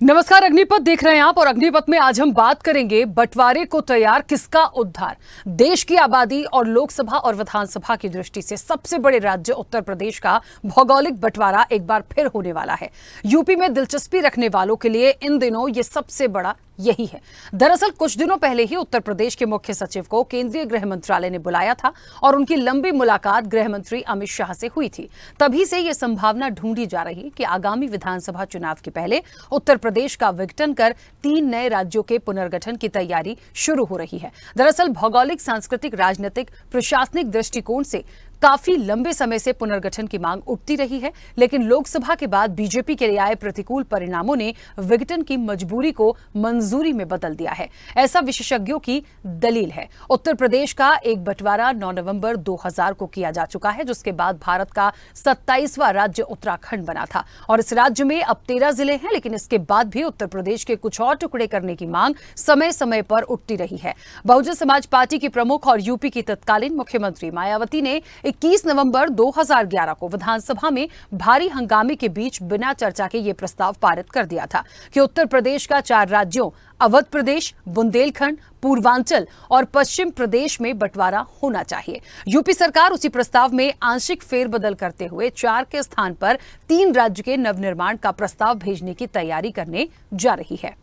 नमस्कार, अग्निपथ देख रहे हैं आप और अग्निपथ में आज हम बात करेंगे बंटवारे को तैयार किसका उद्धार। देश की आबादी और लोकसभा और विधानसभा की दृष्टि से सबसे बड़े राज्य उत्तर प्रदेश का भौगोलिक बंटवारा एक बार फिर होने वाला है। यूपी में दिलचस्पी रखने वालों के लिए इन दिनों ये सबसे बड़ा यही है। दरअसल कुछ दिनों पहले ही उत्तर प्रदेश के मुख्य सचिव को केंद्रीय गृह मंत्रालय ने बुलाया था और उनकी लंबी मुलाकात गृह मंत्री अमित शाह से हुई थी। तभी से यह संभावना ढूंढी जा रही कि आगामी विधानसभा चुनाव के पहले उत्तर प्रदेश का विघटन कर 3 नए राज्यों के पुनर्गठन की तैयारी शुरू हो रही है। दरअसल भौगोलिक, सांस्कृतिक, राजनीतिक, प्रशासनिक दृष्टिकोण से काफी लंबे समय से पुनर्गठन की मांग उठती रही है, लेकिन लोकसभा के बाद बीजेपी के लिए आए प्रतिकूल परिणामों ने विघटन की मजबूरी को मंजूरी में बदल दिया है। ऐसा विशेषज्ञों की दलील है। उत्तर प्रदेश का एक बंटवारा 9 नवंबर 2000 को किया जा चुका है, जिसके बाद भारत का 27वां राज्य उत्तराखंड बना था और इस राज्य में अब 13 जिले हैं। लेकिन इसके बाद भी उत्तर प्रदेश के कुछ और टुकड़े करने की मांग समय समय पर उठती रही है। बहुजन समाज पार्टी की प्रमुख और यूपी की तत्कालीन मुख्यमंत्री मायावती ने 21 नवंबर 2011 को विधानसभा में भारी हंगामे के बीच बिना चर्चा के ये प्रस्ताव पारित कर दिया था कि उत्तर प्रदेश का 4 राज्यों अवध प्रदेश, बुंदेलखंड, पूर्वांचल और पश्चिम प्रदेश में बंटवारा होना चाहिए। यूपी सरकार उसी प्रस्ताव में आंशिक फेरबदल करते हुए 4 के स्थान पर 3 राज्य के नवनिर्माण का प्रस्ताव भेजने की तैयारी करने जा रही है।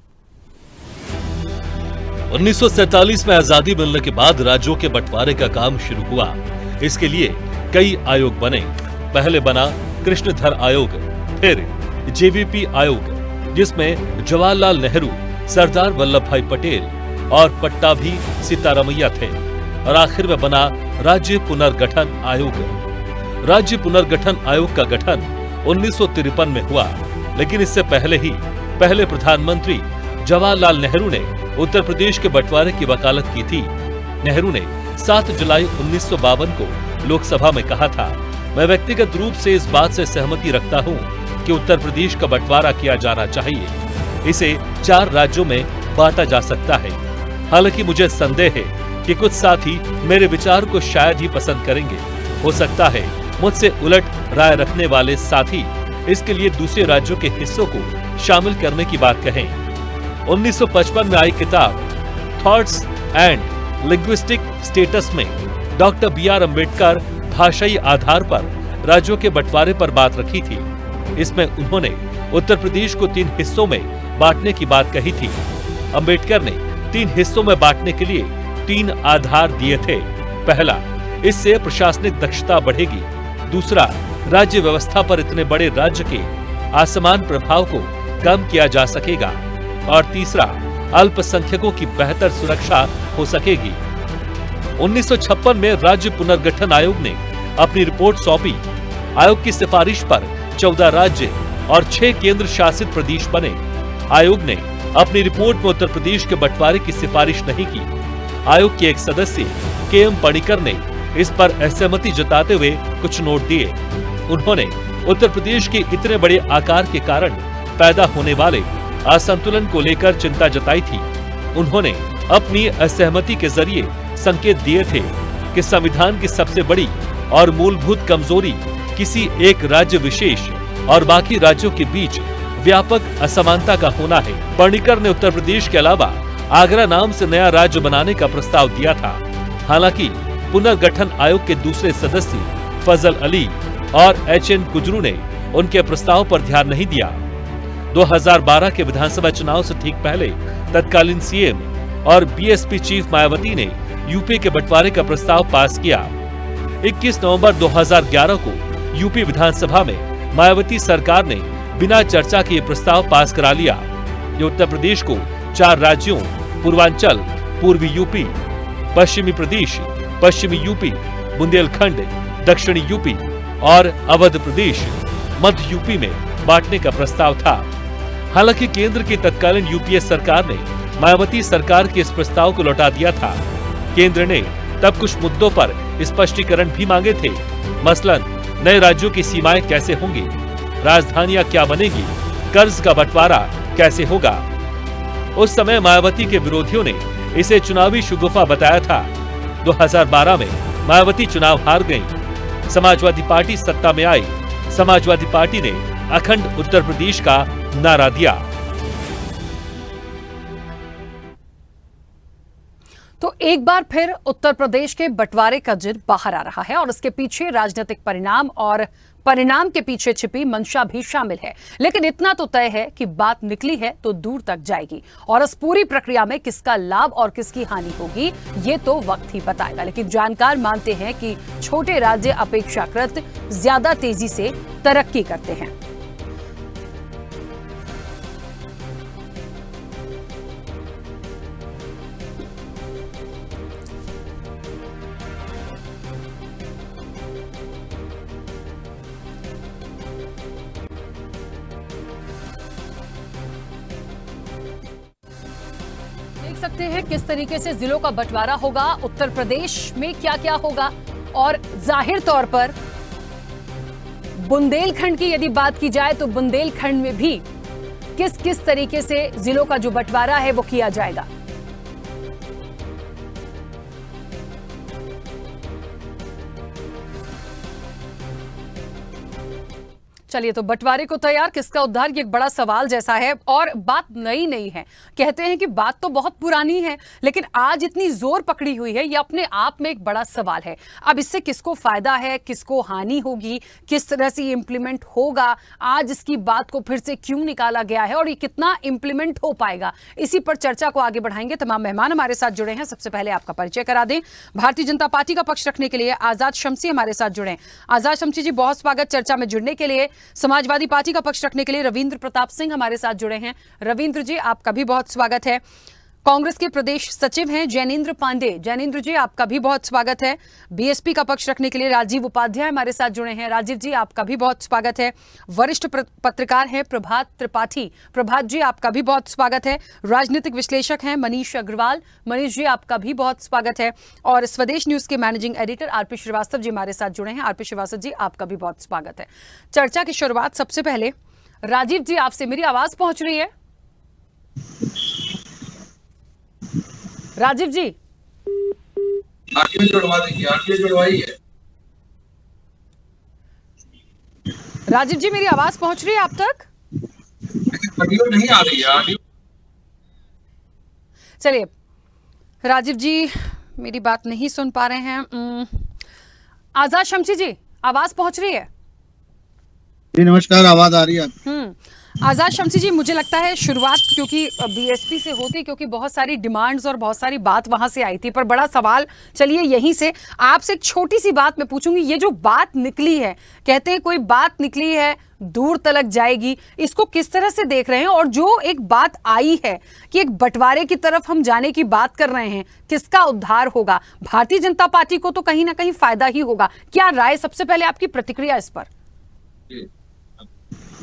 1947 में आजादी मिलने के बाद राज्यों के बंटवारे का काम शुरू हुआ। इसके लिए कई आयोग बने। पहले बना कृष्णधर आयोग, फिर जेवीपी आयोग, जिसमें जवाहरलाल नेहरू, सरदार वल्लभ भाई पटेल और पट्टाभी सीतारामैया थे, और आखिर में बना राज्य पुनर्गठन आयोग। राज्य पुनर्गठन आयोग का गठन 1953 में हुआ, लेकिन इससे पहले प्रधानमंत्री जवाहरलाल नेहरू ने उत्तर प्रदेश के बंटवारे की वकालत की थी। नेहरू ने 7 जुलाई 1952 को लोकसभा में कहा था, मैं व्यक्तिगत रूप से इस बात से सहमति रखता हूं कि उत्तर प्रदेश का बंटवारा किया जाना चाहिए। इसे 4 राज्यों में बांटा जा सकता है। हालांकि मुझे संदेह है कि कुछ साथी मेरे विचार को शायद ही पसंद करेंगे। हो सकता है मुझसे उलट राय रखने वाले साथी इसके लिए दूसरे राज्यों के हिस्सों को शामिल करने की बात कहें। 1955 में आई किताब थॉट्स एंड लिंग्विस्टिक स्टेटस में डॉक्टर BR अम्बेडकर भाषाई आधार पर राज्यों के बंटवारे पर बात रखी थी। इसमें उन्होंने उत्तर प्रदेश को 3 हिस्सों में बांटने की बात कही थी। अम्बेडकर ने 3 हिस्सों में बांटने के लिए 3 आधार दिए थे। पहला, इससे प्रशासनिक दक्षता बढ़ेगी। दूसरा, राज्य व्यवस्था पर इतने बड़े राज्य के असमान प्रभाव को कम किया जा सकेगा। और तीसरा, अल्पसंख्यकों की बेहतर सुरक्षा हो सकेगी। 1956 में राज्य पुनर्गठन आयोग ने अपनी रिपोर्ट सौंपी। आयोग की सिफारिश पर 14 राज्य और 6 केंद्र शासित प्रदेश बने। आयोग ने अपनी रिपोर्ट में उत्तर प्रदेश के बंटवारे की सिफारिश नहीं की। आयोग के एक सदस्य KM पणिकर ने इस पर असहमति जताते हुए कुछ नोट दिए। उन्होंने उत्तर प्रदेश के इतने बड़े आकार के कारण पैदा होने वाले असंतुलन को लेकर चिंता जताई थी। उन्होंने अपनी असहमति के जरिए संकेत दिए थे कि संविधान की सबसे बड़ी और मूलभूत कमजोरी किसी एक राज्य विशेष और बाकी राज्यों के बीच व्यापक असमानता का होना है। पणिकर ने उत्तर प्रदेश के अलावा आगरा नाम से नया राज्य बनाने का प्रस्ताव दिया था। हालांकि पुनर्गठन आयोग के दूसरे सदस्य फजल अली और HN कुजरू ने उनके प्रस्ताव पर ध्यान नहीं दिया। 2012 के विधानसभा चुनाव से ठीक पहले तत्कालीन CM और BSP चीफ मायावती ने यूपी के बंटवारे का प्रस्ताव पास किया। 21 नवंबर 2011 को यूपी विधानसभा में मायावती सरकार ने बिना चर्चा के प्रस्ताव पास करा लिया। ये उत्तर प्रदेश को 4 राज्यों पूर्वांचल, पूर्वी यूपी, पश्चिमी प्रदेश, पश्चिमी यूपी, बुंदेलखंड, दक्षिणी यूपी और अवध प्रदेश, मध्य यूपी में बांटने का प्रस्ताव था। हालांकि केंद्र की तत्कालीन UPA सरकार ने मायावती सरकार के इस प्रस्ताव को लौटा दिया था। केंद्र ने तब कुछ मुद्दों पर स्पष्टीकरण भी मांगे थे। मसलन नए राज्यों की सीमाएं कैसे होंगी, राजधानियां क्या बनेगी, कर्ज का बंटवारा कैसे होगा। उस समय मायावती के विरोधियों ने इसे चुनावी शगुफा बताया था। 2012 में मायावती चुनाव हार गईं। समाजवादी पार्टी सत्ता में आई। समाजवादी पार्टी ने अखंड उत्तर प्रदेश का नारा दिया। तो एक बार फिर उत्तर प्रदेश के बंटवारे का जिद बाहर आ रहा है और इसके पीछे राजनीतिक परिणाम और परिणाम के पीछे छिपी मंशा भी शामिल है। लेकिन इतना तो तय है कि बात निकली है तो दूर तक जाएगी और इस पूरी प्रक्रिया में किसका लाभ और किसकी हानि होगी ये तो वक्त ही बताएगा। लेकिन जानकार मानते हैं कि छोटे राज्य अपेक्षाकृत ज्यादा तेजी से तरक्की करते हैं। देख सकते हैं किस तरीके से जिलों का बंटवारा होगा, उत्तर प्रदेश में क्या क्या होगा और जाहिर तौर पर बुंदेलखंड की यदि बात की जाए तो बुंदेलखंड में भी किस किस तरीके से जिलों का जो बंटवारा है वो किया जाएगा। चलिए, तो बंटवारे को तैयार किसका उद्धार, ये एक बड़ा सवाल जैसा है और बात नई नहीं है। कहते हैं कि बात तो बहुत पुरानी है लेकिन आज इतनी जोर पकड़ी हुई है, ये अपने आप में एक बड़ा सवाल है। अब इससे किसको फायदा है, किसको हानि होगी, किस तरह से इंप्लीमेंट होगा, आज इसकी बात को फिर से क्यों निकाला गया है और ये कितना इंप्लीमेंट हो पाएगा, इसी पर चर्चा को आगे बढ़ाएंगे। तमाम मेहमान हमारे साथ जुड़े हैं। सबसे पहले आपका परिचय करा दें। भारतीय जनता पार्टी का पक्ष रखने के लिए आजाद शम्सी हमारे साथ जुड़े हैं। आजाद शम्सी जी, बहुत स्वागत चर्चा में जुड़ने के लिए। समाजवादी पार्टी का पक्ष रखने के लिए रविंद्र प्रताप सिंह हमारे साथ जुड़े हैं। रविंद्र जी, आपका भी बहुत स्वागत है। कांग्रेस के प्रदेश सचिव हैं जैनेंद्र पांडे। जैनेंद्र जी, आपका भी बहुत स्वागत है। बीएसपी का पक्ष रखने के लिए राजीव उपाध्याय हमारे साथ जुड़े हैं। राजीव जी, आपका भी बहुत स्वागत है। वरिष्ठ पत्रकार हैं प्रभात त्रिपाठी। प्रभात जी, आपका भी बहुत स्वागत है। राजनीतिक विश्लेषक हैं मनीष अग्रवाल। मनीष जी, आपका भी बहुत स्वागत है। और स्वदेश न्यूज के managing editor RP Srivastava ji हमारे साथ जुड़े हैं। आरपी श्रीवास्तव जी, आपका भी बहुत स्वागत है। चर्चा की शुरुआत सबसे पहले राजीव जी आपसे। मेरी आवाज पहुंच रही है राजीव जी? आरटीओ जुड़वा दीजिए, आरटीओ जुड़वाई है। राजीव जी, मेरी आवाज पहुंच रही है आप तक? ऑडियो नहीं आ रही है, ऑडियो। चलिए, राजीव जी मेरी बात नहीं सुन पा रहे हैं। आजाद शम्सी जी, आवाज पहुंच रही है? जी नमस्कार, आवाज आ रही है? आजाद शम्सी जी, मुझे लगता है शुरुआत क्योंकि बीएसपी से होती, क्योंकि बहुत सारी डिमांड्स और बहुत सारी बात वहां से आई थी, पर बड़ा सवाल चलिए यहीं से आपसे एक छोटी सी बात मैं पूछूंगी। ये जो बात निकली है, कहते हैं कोई बात निकली है दूर तलक जाएगी, इसको किस तरह से देख रहे हैं? और जो एक बात आई है कि एक बंटवारे की तरफ हम जाने की बात कर रहे हैं, किसका उद्धार होगा? भारतीय जनता पार्टी को तो कहीं ना कहीं फायदा ही होगा। क्या राय, सबसे पहले आपकी प्रतिक्रिया इस पर?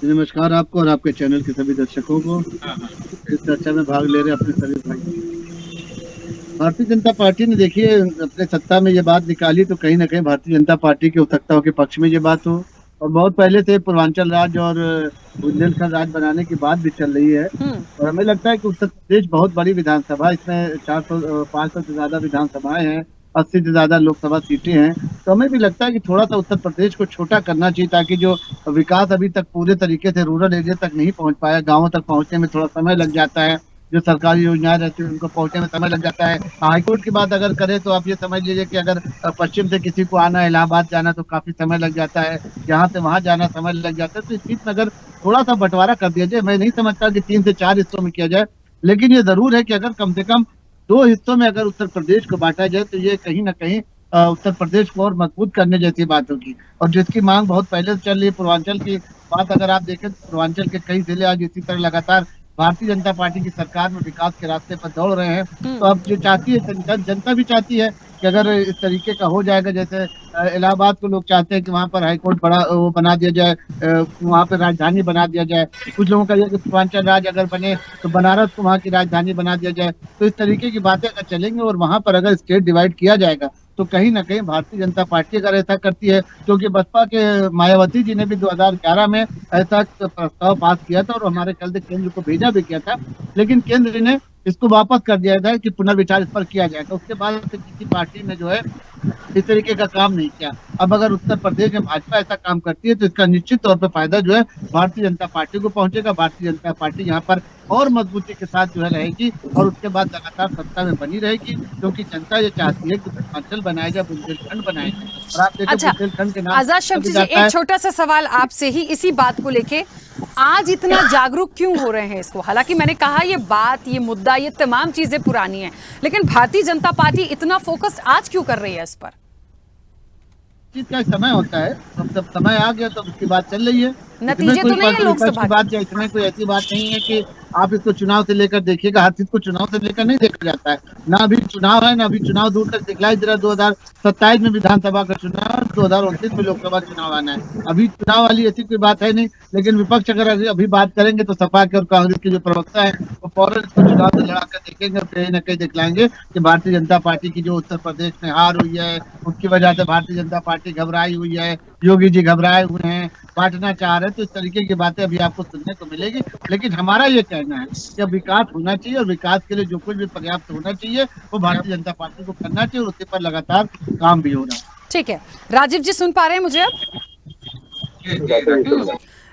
नमस्कार आपको और आपके चैनल के सभी दर्शकों को। इस चर्चा में भाग ले रहे अपने सभी भाई। भारतीय जनता पार्टी ने देखिए अपने सत्ता में ये बात निकाली तो कहीं ना कहीं भारतीय जनता पार्टी के उत्सुकताओं के पक्ष में ये बात हो, और बहुत पहले से पूर्वांचल राज्य और बुंदेलखंड राज्य बनाने की बात भी चल रही है। और हमें लगता है कि उत्तर प्रदेश बहुत बड़ी विधानसभा, इसमें 400-500 से ज्यादा विधानसभाएं हैं, 80 से ज्यादा लोकसभा सीटें हैं। तो हमें भी लगता है कि थोड़ा सा उत्तर प्रदेश को छोटा करना चाहिए ताकि जो विकास अभी तक पूरे तरीके से रूरल एरिया तक नहीं पहुंच पाया, गाँवों तक पहुंचने में थोड़ा समय लग जाता है, जो सरकारी योजनाएं रहती है उनको पहुंचने में समय लग जाता है। हाईकोर्ट की बात अगर करें तो आप ये समझ लीजिए कि अगर पश्चिम से किसी को आना, इलाहाबाद जाना तो काफी समय लग जाता है, यहाँ से वहाँ जाना समय लग जाता है। तो इस चीज में अगर थोड़ा सा बंटवारा कर दिया जाए, मैं नहीं समझता कि 3 से 4 हिस्सों में किया जाए, लेकिन ये जरूर है कि अगर कम से कम 2 हिस्सों में अगर उत्तर प्रदेश को बांटा जाए तो ये कहीं ना कहीं उत्तर प्रदेश को और मजबूत करने जैसी बात होगी। और जिसकी मांग बहुत पहले से चल रही है, पूर्वांचल की बात अगर आप देखें तो पूर्वांचल के कई जिले आज इसी तरह लगातार भारतीय जनता पार्टी की सरकार में विकास के रास्ते पर दौड़ रहे हैं। तो अब जो चाहती है जनता भी चाहती है कि अगर इस तरीके का हो जाएगा, जैसे इलाहाबाद को लोग चाहते हैं कि वहाँ पर हाईकोर्ट बड़ा वो बना दिया जाए, वहाँ पर राजधानी बना दिया जाए। कुछ लोगों का यह कि पूर्वांचल राज्य अगर बने तो बनारस को वहाँ की राजधानी बना दिया जाए। तो इस तरीके की बातें अगर चलेंगे और वहाँ पर अगर स्टेट डिवाइड किया जाएगा तो कहीं ना कहीं भारतीय जनता पार्टी अगर ऐसा करती है, क्योंकि बसपा के मायावती जी ने भी 2011 में ऐसा प्रस्ताव पास किया था और हमारे ख्याल से केंद्र को भेजा भी किया था, लेकिन केंद्र ने इसको वापस कर दिया जाए कि पुनर्विचार इस पर किया जाएगा। उसके बाद फिर किसी पार्टी ने जो है इस तरीके का काम नहीं किया। अब अगर उत्तर प्रदेश में भाजपा ऐसा काम करती है तो इसका निश्चित तौर पर फायदा जो है भारतीय जनता पार्टी को पहुंचेगा। भारतीय जनता पार्टी यहाँ पर और मजबूती के साथ जो है रहेगी और उसके बाद लगातार सत्ता में बनी रहेगी, क्योंकि जनता ये चाहती है कि उत्तरांचल बनाया जाए, बुंदेलखंड बनाया जाए। और आप देखिए अच्छा, बुंदेलखंड के नाम आजाद शम्सी जी, एक छोटा सा सवाल आपसे ही इसी बात को लेके, आज इतना जागरूक क्यों हो रहे हैं इसको? हालांकि मैंने कहा ये बात, ये मुद्दा, ये तमाम चीजें पुरानी हैं, लेकिन भारतीय जनता पार्टी इतना फोकस आज क्यों कर रही है इस पर? चीज का समय होता है, जब समय आ गया तो उसकी बात चल रही है। नतीजे तो नहीं है लोकसभा की बात, या इसमें कोई ऐसी बात नहीं है कि आप इसको चुनाव से लेकर देखिएगा। हर चीज को चुनाव से लेकर नहीं देखा जाता है। ना अभी चुनाव है, ना अभी चुनाव दूर तक दिखलाई दे रहा है। 2027 में विधानसभा का चुनाव, 2029 में लोकसभा चुनाव आना है। अभी चुनाव वाली ऐसी कोई बात है नहीं। लेकिन विपक्ष अगर अभी बात करेंगे तो सपा के और कांग्रेस के जो प्रवक्ता है वो फौरन इसको चुनाव से लड़ा कर देखेंगे और कहीं न कहीं दिखलाएंगे कि भारतीय जनता पार्टी की जो उत्तर प्रदेश में हार हुई है उसकी वजह से भारतीय जनता पार्टी घबराई हुई है, योगी जी घबराए हुए हैं, बांटना चाह रहे हैं। तो इस तरीके की बातें अभी आपको सुनने को मिलेगी। लेकिन हमारा ये कहना है कि अब विकास होना चाहिए और विकास के लिए जो कुछ भी पर्याप्त होना चाहिए वो भारतीय जनता पार्टी को करना चाहिए और उसके पर लगातार काम भी हो रहा है। ठीक है, राजीव जी सुन पा रहे हैं मुझे अब?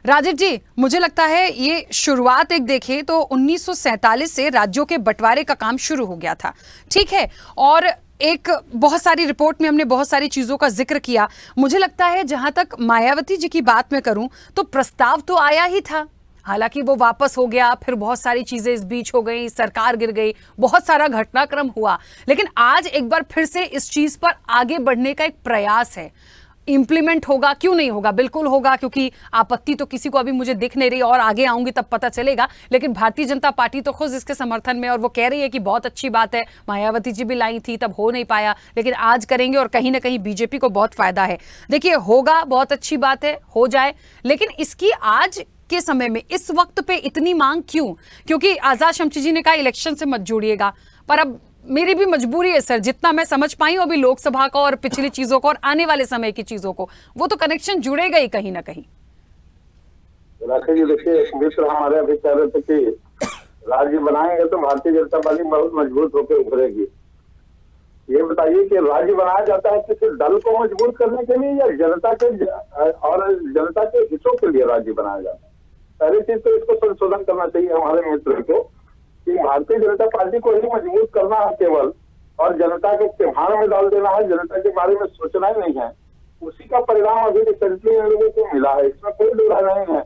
राजीव जी, मुझे लगता है ये शुरुआत एक देखें तो 1947 से राज्यों के बंटवारे का काम शुरू हो गया था, ठीक है? और एक बहुत सारी रिपोर्ट में हमने बहुत सारी चीजों का जिक्र किया। मुझे लगता है जहां तक मायावती जी की बात में करूं तो प्रस्ताव तो आया ही था, हालांकि वो वापस हो गया, फिर बहुत सारी चीजें इस बीच हो गई, सरकार गिर गई, बहुत सारा घटनाक्रम हुआ, लेकिन आज एक बार फिर से इस चीज पर आगे बढ़ने का एक प्रयास है। इंप्लीमेंट होगा, क्यों नहीं होगा? बिल्कुल होगा, क्योंकि आपत्ति तो किसी को अभी मुझे दिख नहीं रही, और आगे आऊंगी तब पता चलेगा। लेकिन भारतीय जनता पार्टी तो खुद इसके समर्थन में, और वो कह रही है कि बहुत अच्छी बात है। मायावती जी भी लाई थी, तब हो नहीं पाया, लेकिन आज करेंगे और कहीं ना कहीं बीजेपी को बहुत फायदा है। देखिए, होगा, बहुत अच्छी बात है, हो जाए, लेकिन इसकी आज के समय में इस वक्त पे इतनी मांग क्यों? क्योंकि आजाद शम्सी जी ने कहा इलेक्शन से मत जोड़िएगा, पर अब मेरी भी मजबूरी है सर, जितना मैं समझ पाई हूं अभी लोकसभा का और पिछली चीजों को और आने वाले समय की चीजों को, वो तो कनेक्शन जुड़ेगा ही कहीं ना कहीं। राकेश जी, देखिए, मित्र हमारे अभी कह रहे थे कि राज्य बनाएंगे तो भारतीय जनता पार्टी बहुत मजबूत होकर उभरेगी। ये बताइए कि राज्य बनाया जाता है किसी दल को मजबूत करने के लिए या जनता के और जनता के हितों के लिए राज्य बनाया जाता है? पहली चीज तो इसको संशोधन करना चाहिए हमारे मित्र को कि भारतीय जनता पार्टी को ही मजबूत करना है केवल, और जनता के त्योहार में डाल देना है, जनता के बारे में सोचना ही नहीं है। उसी का परिणाम अभी रिसेंटली इन लोगों को मिला है, इसमें कोई दो राय नहीं है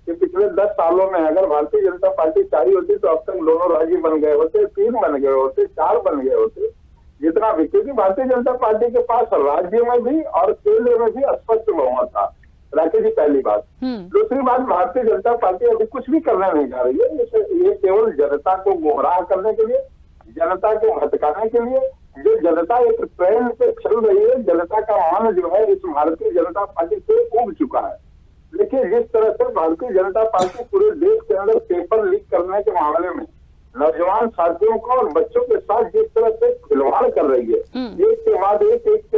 कि पिछले 10 सालों में अगर भारतीय जनता पार्टी चाहिए होती तो अब तक दोनों राज्य बन गए होते, 3 बन गए होते, 4 बन गए होते, जितना भी, क्योंकि भारतीय जनता पार्टी के पास राज्य में भी और केंद्र में भी स्पष्ट बहुमत था। राकेश जी, पहली बात। दूसरी बात, भारतीय जनता पार्टी अभी कुछ भी करने नहीं जा रही है। ये केवल जनता को गुमराह करने के लिए, जनता को भटकाने के लिए, जो जनता एक ट्रेंड पे चल रही है, जनता का मन जो है इस भारतीय जनता पार्टी से उब चुका है। देखिए, जिस तरह से भारतीय जनता पार्टी पूरे देश के अंदर पेपर लीक करने के मामले में नौजवान साथियों को और बच्चों के साथ जिस तरह से खिलवाड़ कर रही है, एक के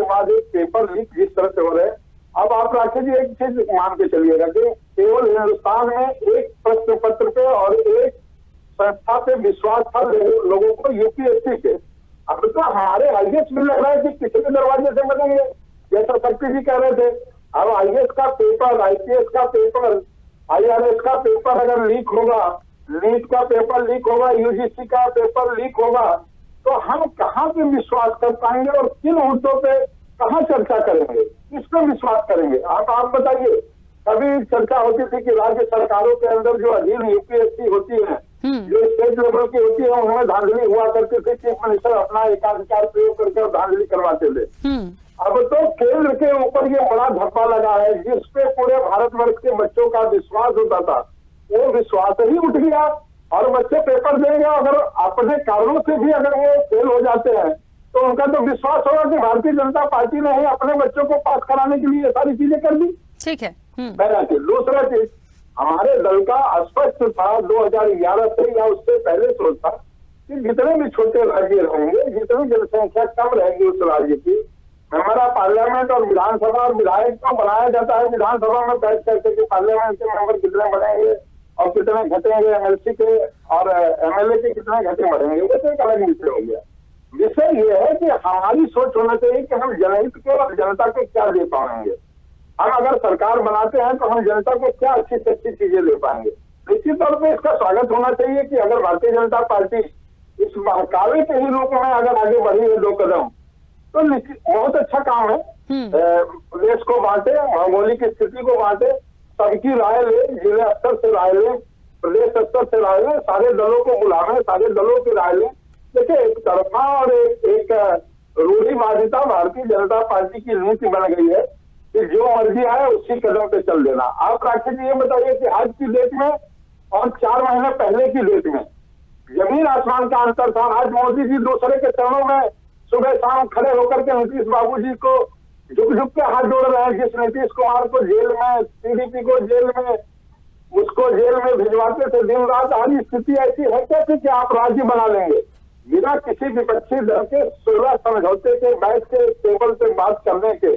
बाद एक पेपर लीक जिस तरह से हो रहे हैं। अब आप राकेश जी एक चीज मान के चलिएगा कि केवल हिंदुस्तान में एक प्रश्न पत्र पे और एक संस्था पे विश्वास था लोगों को, यूपीएससी के। अब तो हमारे आईएएस भी लग रहा है कि किसी दरवाजे से बनेंगे, जैसा शक्ति जी कह रहे थे। अब आईएएस का पेपर, आईपीएस का पेपर, आईआरएस का पेपर अगर लीक होगा, नीट का पेपर लीक होगा, यूजीसी का पेपर लीक होगा, तो हम कहाँ पे विश्वास कर पाएंगे और किन मुद्दों पे कहाँ चर्चा करेंगे, किस पर विश्वास करेंगे? आप बताइए। कभी चर्चा होती थी कि राज्य सरकारों के अंदर जो अधीन यूपीएससी होती है, जो स्टेट लेवल की होती है, उनमें धांधली हुआ करते थे। चीफ मिनिस्टर अपना एकाधिकार प्रयोग करके धांधली करवाते थे। अब तो केंद्र के ऊपर ये बड़ा धब्बा लगा है, जिसपे पूरे भारतवर्ष के बच्चों का विश्वास होता था, वो विश्वास ही उठ गया और बच्चे पेपर देंगे। अगर अपने कारणों से भी अगर वो फेल हो जाते हैं तो उनका तो विश्वास होगा कि भारतीय जनता पार्टी ने ही अपने बच्चों को पास कराने के लिए ये सारी चीजें कर दी। ठीक है। पहला चीज। दूसरा चीज, हमारे दल का स्पष्ट था 2011 से या उससे पहले सोच था कि जितने भी छोटे राज्य रहेंगे, जितनी जनसंख्या कम रहेगी उस राज्य की, हमारा पार्लियामेंट और विधानसभा और विधायक को बनाया जाता है विधानसभा में बैठ करके कि पार्लियामेंट के मेंबर कितने बढ़ेंगे और कितने घटेंगे, एमएलसी के और एमएलए के कितने घटे बढ़ेंगे, वो तो एक अलग विषय हो गया। विषय ये है कि हमारी सोच होना चाहिए कि हम जनहित को और जनता को क्या दे पाएंगे। हम अगर सरकार बनाते हैं तो हम जनता को क्या अच्छी से अच्छी चीजें दे पाएंगे। निश्चित तौर पर इसका स्वागत होना चाहिए कि अगर भारतीय जनता पार्टी इस बहकावे के ही रूप में अगर आगे बढ़ी है 2 कदम, तो निश्चित बहुत अच्छा काम है। प्रदेश को बांटे, भौगोलिक स्थिति को बांटे, सबकी राय ले, जिला स्तर से राय ले, प्रदेश स्तर से राय ले, सारे दलों को बुलावे, सारे दलों की राय ले। देखिए, एक तरफा और एक रूढ़िवादिता भारतीय जनता पार्टी की नीति बन गई है कि जो मर्जी आए उसी कदम पे चल देना। आप राकेश जी ये बताइए कि आज की डेट में और 4 महीने पहले की डेट में जमीन आसमान का अंतर था। आज मोदी जी दूसरे के चरणों में सुबह शाम खड़े होकर के नीतीश बाबू जी को झुक झुक के हाथ जोड़ रहे हैं। जिस नीतीश कुमार को जेल में, टीडीपी को जेल में, उसको जेल में भिजवाते थे दिन रात, आज स्थिति ऐसी है कैसे कि आप राज्य बना लेंगे बिना किसी विपक्षी दल के 16 समझौते के बैठ के टेबल पे बात करने के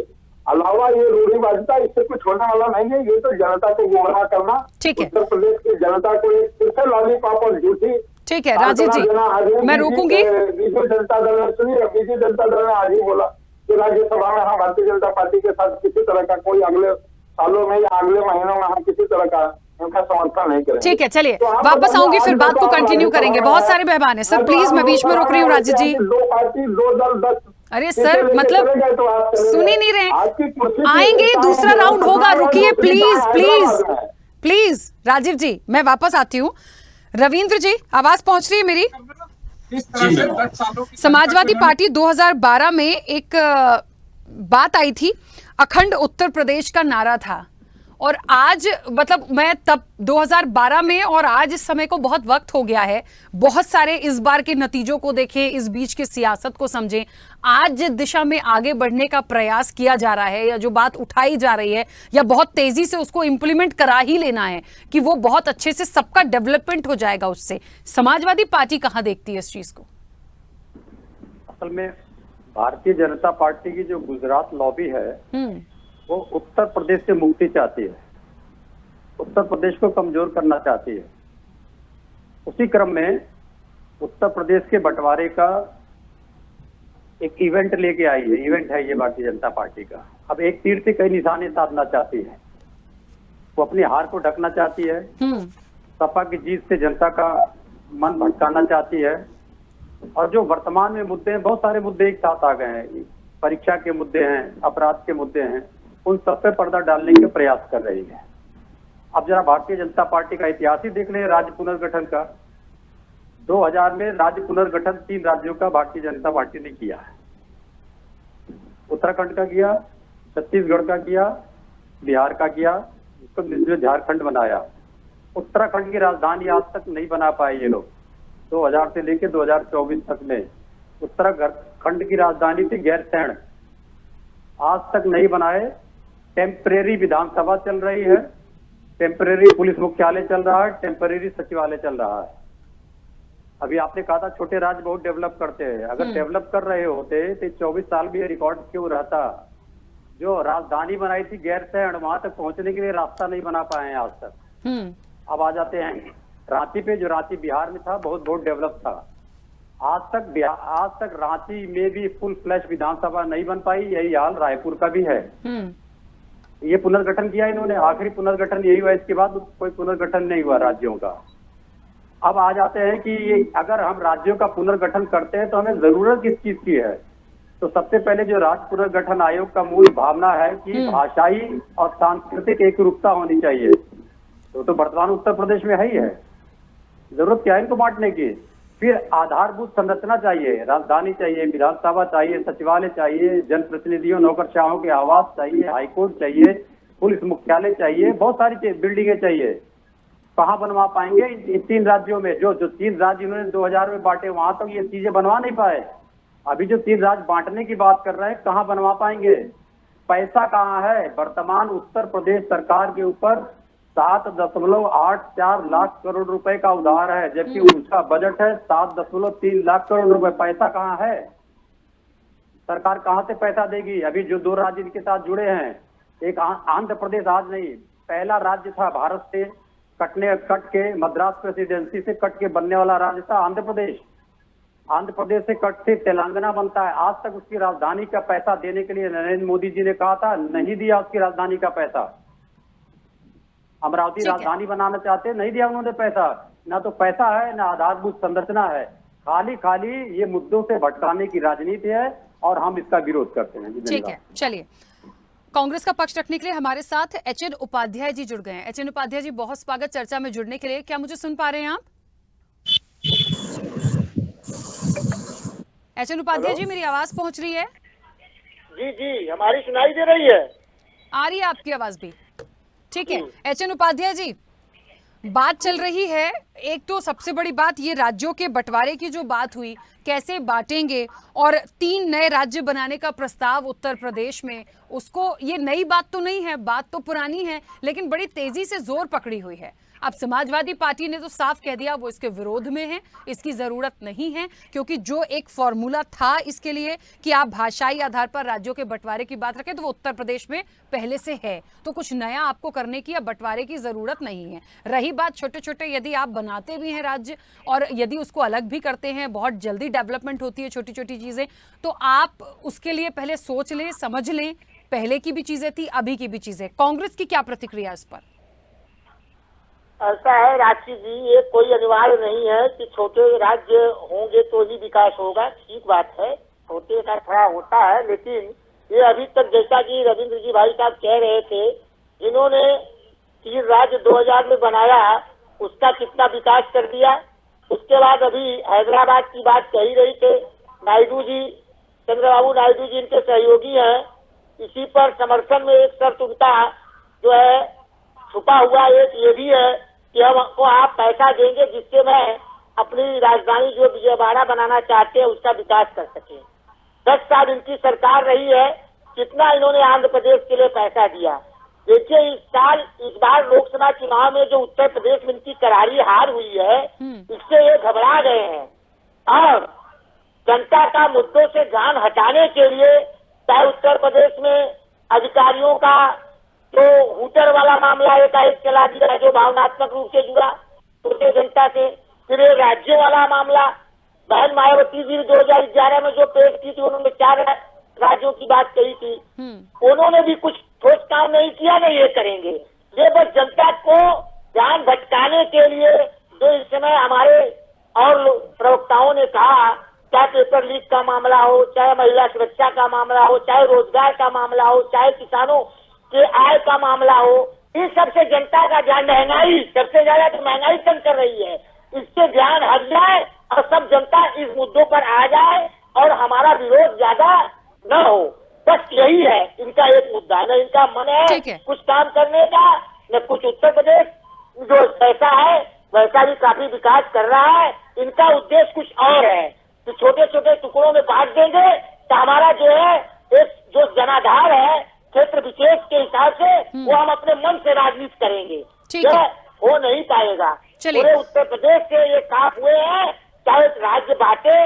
अलावा ये रूढ़िवादिता, इससे कुछ होने वाला नहीं है। ये तो जनता को गुमराह करना, ठीक है। उत्तर प्रदेश की जनता को एक फिर से लॉलीपॉप और झूठी। ठीक है राजीव जी, मैं रोकूंगी। बीजेपी जनता दल ने सुनिए, बीजेपी जनता दल ने आज ही बोला कि राज्यसभा में हम भारतीय जनता पार्टी के साथ किसी तरह का कोई अगले सालों में या अगले महीनों में हम किसी तरह का उनका समर्थन नहीं करेंगे। ठीक है, चलिए वापस आऊंगी, फिर बात को कंटिन्यू करेंगे। बहुत सारे मेहमान हैं सर, प्लीज मैं बीच में रोक रही हूँ राजीव जी। 2 पार्टी 2 दल 10। अरे सर, मतलब सुन ही नहीं रहे। आएंगे, दूसरा राउंड होगा, रुकिए प्लीज प्लीज प्लीज। राजीव जी, मैं वापस आती हूँ। रविंद्र जी, आवाज पहुंच रही है मेरी? इस तरह से 10 सालों की समाजवादी पार्टी 2012 में एक बात आई थी, अखंड उत्तर प्रदेश का नारा था। और आज मतलब मैं तब 2012 में और आज इस समय को बहुत वक्त हो गया है। बहुत सारे इस बार के नतीजों को देखें, इस बीच की सियासत को समझें। आज जिस दिशा में आगे बढ़ने का प्रयास किया जा रहा है या जो बात उठाई जा रही है या बहुत तेजी से उसको इंप्लीमेंट करा ही लेना है कि वो बहुत अच्छे से सबका डेवलपमेंट हो जाएगा उससे, समाजवादी पार्टी कहां देखती है इस चीज को? असल में भारतीय जनता पार्टी की जो गुजरात लॉबी है वो उत्तर प्रदेश से मुक्ति चाहती है, उत्तर प्रदेश को कमजोर करना चाहती है। उसी क्रम में उत्तर प्रदेश के बंटवारे का एक इवेंट लेके आई है। इवेंट है ये भारतीय जनता पार्टी का। अब एक तीर से कई निशाने साधना चाहती है। वो अपनी हार को ढकना चाहती है, सपा की जीत से जनता का मन भटकाना चाहती है। और जो वर्तमान में मुद्दे हैं, बहुत सारे मुद्दे एक साथ आ गए हैं। परीक्षा के मुद्दे हैं, अपराध के मुद्दे हैं, उन सब पे पर्दा डालने के प्रयास कर रही है। अब जरा भारतीय जनता पार्टी का इतिहास ही देख लें राज्य पुनर्गठन का। 2000 में राज्य पुनर्गठन 3 राज्यों का भारतीय जनता पार्टी ने किया है। उत्तराखंड का किया, छत्तीसगढ़ का किया, बिहार का किया, उसको मिलकर झारखंड बनाया। उत्तराखंड की राजधानी आज तक नहीं बना पाए ये लोग। 2000 से लेकर 2024 तक में उत्तराखंड की राजधानी थी गैरसैंण, आज तक नहीं बनाए। टेम्परेरी विधानसभा चल रही है, टेम्परेरी पुलिस मुख्यालय चल रहा है, टेम्परेरी सचिवालय चल रहा है। अभी आपने कहा था छोटे राज्य बहुत डेवलप करते हैं। अगर डेवलप कर रहे होते तो 24 साल भी रिकॉर्ड क्यों रहता? जो राजधानी बनाई थी गैरसैंण, वहां तक पहुंचने के लिए रास्ता नहीं बना पाए हैं आज तक। अब आ जाते हैं रांची पे, जो रांची बिहार में था, बहुत डेवलप था। आज तक रांची में भी फुल फ्लैश विधानसभा नहीं बन पाई। यही हाल रायपुर का भी है। ये पुनर्गठन किया इन्होंने, आखिरी पुनर्गठन यही हुआ, इसके बाद कोई पुनर्गठन नहीं हुआ राज्यों का। अब आ जाते हैं कि अगर हम राज्यों का पुनर्गठन करते हैं तो हमें जरूरत किस चीज की है? तो सबसे पहले जो राज्य पुनर्गठन आयोग का मूल भावना है कि भाषाई और सांस्कृतिक एकरूपता होनी चाहिए। तो वर्तमान उत्तर प्रदेश में है ही है। जरूरत क्या है इनको बांटने की? फिर आधारभूत संरचना चाहिए, राजधानी चाहिए, विधानसभा चाहिए, सचिवालय चाहिए, जनप्रतिनिधियों नौकरशाहों के आवास चाहिए, हाईकोर्ट चाहिए, पुलिस मुख्यालय चाहिए, बहुत सारी बिल्डिंगें चाहिए। कहाँ बनवा पाएंगे इन 3 राज्यों में? जो 3 राज्य इन्होंने 2000 में बांटे, वहां तक ये चीजें बनवा नहीं पाए। अभी जो 3 राज्य बांटने की बात कर रहे हैं, कहाँ बनवा पाएंगे? पैसा कहाँ है? वर्तमान उत्तर प्रदेश सरकार के ऊपर 7.84 लाख करोड़ रुपए का उधार है, जबकि उसका बजट है 7.3 लाख करोड़ रुपए। पैसा कहाँ है? सरकार कहाँ से पैसा देगी? अभी जो 2 राज्य के साथ जुड़े हैं, एक आंध्र प्रदेश आज नहीं, पहला राज्य था भारत से कट के मद्रास प्रेसिडेंसी से कट के बनने वाला राज्य था आंध्र प्रदेश। आंध्र प्रदेश से कट से तेलंगाना बनता है। आज तक उसकी राजधानी का पैसा देने के लिए नरेंद्र मोदी जी ने कहा था, नहीं दिया उसकी राजधानी का पैसा। अमरावती राजधानी बनाना चाहते, नहीं दिया उन्होंने पैसा। ना तो पैसा है, ना आधारभूत संरचना है, खाली ये मुद्दों से भटकाने की राजनीति है और हम इसका विरोध करते हैं। ठीक है, चलिए कांग्रेस का पक्ष रखने के लिए हमारे साथ एचएन उपाध्याय जी जुड़ गए हैं। एचएन उपाध्याय जी, बहुत स्वागत चर्चा में जुड़ने के लिए। क्या मुझे सुन पा रहे हैं आप? एचएन उपाध्याय जी, मेरी आवाज पहुंच रही है? जी, हमारी सुनाई दे रही है। आ रही है आपकी आवाज भी। ठीक है एचएन उपाध्याय जी, बात चल रही है, एक तो सबसे बड़ी बात ये राज्यों के बंटवारे की जो बात हुई, कैसे बांटेंगे, और 3 नए राज्य बनाने का प्रस्ताव उत्तर प्रदेश में, उसको, ये नई बात तो नहीं है, बात तो पुरानी है, लेकिन बड़ी तेजी से जोर पकड़ी हुई है। अब समाजवादी पार्टी ने तो साफ कह दिया वो इसके विरोध में है, इसकी जरूरत नहीं है, क्योंकि जो एक फॉर्मूला था इसके लिए कि आप भाषाई आधार पर राज्यों के बंटवारे की बात रखें, तो वो उत्तर प्रदेश में पहले से है, तो कुछ नया आपको करने की या बंटवारे की जरूरत नहीं है। रही बात छोटे छोटे, यदि आप बनाते भी हैं राज्य और यदि उसको अलग भी करते हैं, बहुत जल्दी डेवलपमेंट होती है छोटी छोटी चीजें, तो आप उसके लिए पहले सोच लें, समझ लें, पहले की भी चीजें थी, अभी की भी चीजें। कांग्रेस की क्या प्रतिक्रिया इस पर? ऐसा है राशि जी, ये कोई अनिवार्य नहीं है कि छोटे राज्य होंगे तो ही विकास होगा। ठीक बात है, छोटे का थोड़ा होता है, लेकिन ये अभी तक जैसा कि रविंद्र जी भाई साहब कह रहे थे, जिन्होंने 3 राज्य 2000 में बनाया उसका कितना विकास कर दिया। उसके बाद अभी हैदराबाद की बात कह ही रही थे, नायडू जी, चंद्रबाबू नायडू जी इनके सहयोगी हैं। इसी पर समर्थन में एक शर्त उनका जो है छुपा हुआ, एक ये भी है कि हमको आप पैसा देंगे जिससे मैं अपनी राजधानी जो विजयवाड़ा बनाना चाहते हैं उसका विकास कर सके। 10 साल इनकी सरकार रही है, कितना इन्होंने आंध्र प्रदेश के लिए पैसा दिया। देखिए इस बार लोकसभा चुनाव में जो उत्तर प्रदेश में इनकी करारी हार हुई है, इससे ये घबरा गए हैं और जनता का मुद्दों से ध्यान हटाने के लिए, चाहे उत्तर प्रदेश में अधिकारियों का तो हूटर वाला मामला एक चला दिया जो भावनात्मक रूप से जुड़ा छोटे जनता से, फिर ये राज्यों वाला मामला, बहन मायावती जी 2011 में जो पेश की थी, उन्होंने 4 राज्यों की बात कही थी, उन्होंने भी कुछ ठोस काम नहीं किया, नहीं ये करेंगे। ये बस जनता को ध्यान भटकाने के लिए, जो इस समय हमारे और प्रवक्ताओं ने कहा, चाहे पेपर लीक का मामला हो, चाहे महिला सुरक्षा का मामला हो, चाहे रोजगार का मामला हो, चाहे किसानों के आय का मामला हो, इस सबसे जनता का ध्यान, महंगाई सबसे ज्यादा तो महंगाई तंग कर रही है, इससे ध्यान हट जाए और सब जनता इस मुद्दों पर आ जाए और हमारा विरोध ज्यादा न हो। बस यही है इनका एक मुद्दा, न इनका मन है कुछ काम करने का, न कुछ। उत्तर प्रदेश जो ऐसा है वैसा भी काफी विकास कर रहा है, इनका उद्देश्य कुछ और है कि छोटे छोटे टुकड़ों में बांट देंगे तो हमारा जो है एक जो जनाधार है क्षेत्र विशेष के हिसाब से वो हम अपने मन से राजनीति करेंगे, यह हो नहीं पाएगा। पूरे उत्तर प्रदेश से ये साफ हुए हैं, चाहे राज्य बांटे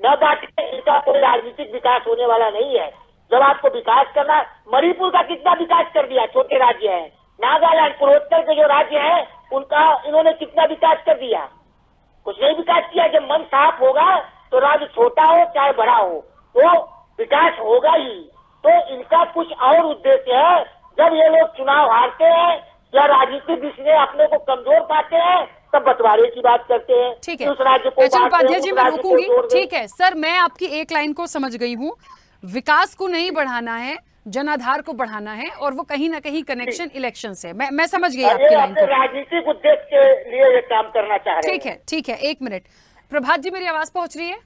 न बांटे, इनका कोई राजनीतिक विकास होने वाला नहीं है। जब आपको विकास करना, मणिपुर का कितना विकास कर दिया, छोटे राज्य है। नागालैंड, पूर्वोत्तर के जो राज्य है उनका इन्होंने कितना विकास कर दिया, कुछ नहीं विकास किया। जब मन साफ होगा तो राज्य छोटा हो चाहे बड़ा हो, तो विकास होगा ही। तो इनका कुछ और उद्देश्य है। जब ये लोग चुनाव हारते हैं या राजनीतिक दृष्टि से अपने को कमजोर पाते हैं, तब बंटवारे की बात करते हैं। ठीक है, उपाध्याय जी मैं रुकूंगी। ठीक है सर, मैं आपकी एक लाइन को समझ गई हूँ, विकास को नहीं बढ़ाना है, जनाधार को बढ़ाना है, और वो कहीं ना कहीं कनेक्शन इलेक्शन से। मैं समझ गई आपकी लाइन को। राजनीतिक उद्देश्य के लिए ये काम करना चाह रहे हैं। ठीक है, 1 मिनट। प्रभात जी, मेरी आवाज पहुंच रही है?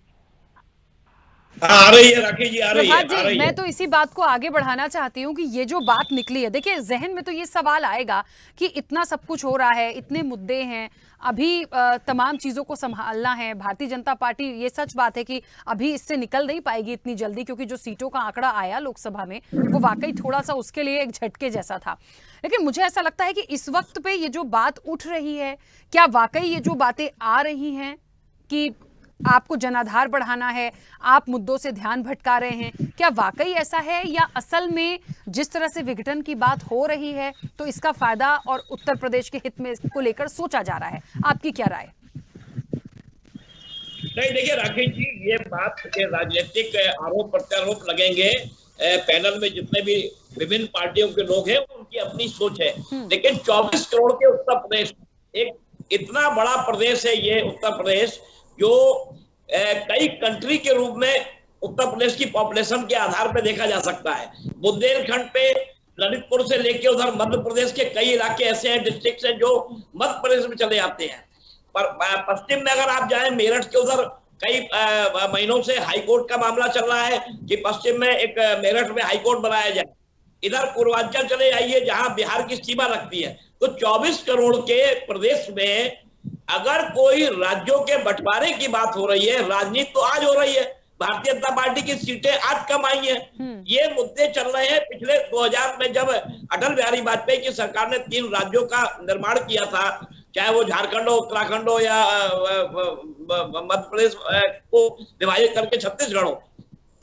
आ रही है राकेश जी, आ रही है। प्रभात जी, मैं तो इसी बात को आगे बढ़ाना चाहती हूँ कि ये जो बात निकली है, देखिए जहन में तो ये सवाल आएगा कि इतना सब कुछ हो रहा है, इतने मुद्दे हैं, अभी तमाम चीजों को संभालना है। भारतीय जनता पार्टी, ये सच बात है कि अभी इससे निकल नहीं पाएगी इतनी जल्दी, क्योंकि जो सीटों का आंकड़ा आया लोकसभा में वो वाकई थोड़ा सा उसके लिए एक झटके जैसा था। लेकिन मुझे ऐसा लगता है कि इस वक्त पे ये जो बात उठ रही है, क्या वाकई ये जो बातें आ रही हैं कि आपको जनाधार बढ़ाना है, आप मुद्दों से ध्यान भटका रहे हैं। क्या वाकई ऐसा है या असल में जिस तरह से विघटन की बात हो रही है तो इसका फायदा और उत्तर प्रदेश के हित में इसको लेकर सोचा जा रहा है? आपकी क्या राय? नहीं, देखिए राकेश जी, ये बात के राजनीतिक आरोप प्रत्यारोप लगेंगे। पैनल में जितने भी विभिन्न पार्टियों के लोग हैं उनकी अपनी सोच है, लेकिन 24 करोड़ के उत्तर प्रदेश, एक इतना बड़ा प्रदेश है ये उत्तर प्रदेश, जो कई कंट्री के रूप में उत्तर प्रदेश की पॉपुलेशन के आधार पर देखा जा सकता है। बुंदेलखंड पे ललितपुर से लेके उधर मध्य प्रदेश के कई इलाके ऐसे हैं, डिस्ट्रिक्ट हैं जो मध्य प्रदेश में चले जाते हैं। पर पश्चिम में अगर आप जाएं, मेरठ के उधर कई महीनों से हाईकोर्ट का मामला चल रहा है कि पश्चिम में एक मेरठ में हाईकोर्ट बनाया जाए। इधर पूर्वांचल चले जाइए जहां बिहार की सीमा लगती है। तो 24 करोड़ के प्रदेश में अगर कोई राज्यों के बंटवारे की बात हो रही है, राजनीति तो आज हो रही है, भारतीय जनता पार्टी की सीटें आज कम आई हैं। ये मुद्दे चल रहे हैं। पिछले 2000 में जब अटल बिहारी वाजपेयी की सरकार ने 3 राज्यों का निर्माण किया था, चाहे वो झारखंड हो, उत्तराखंड हो या मध्य प्रदेश को विभाजित करके छत्तीसगढ़ हो,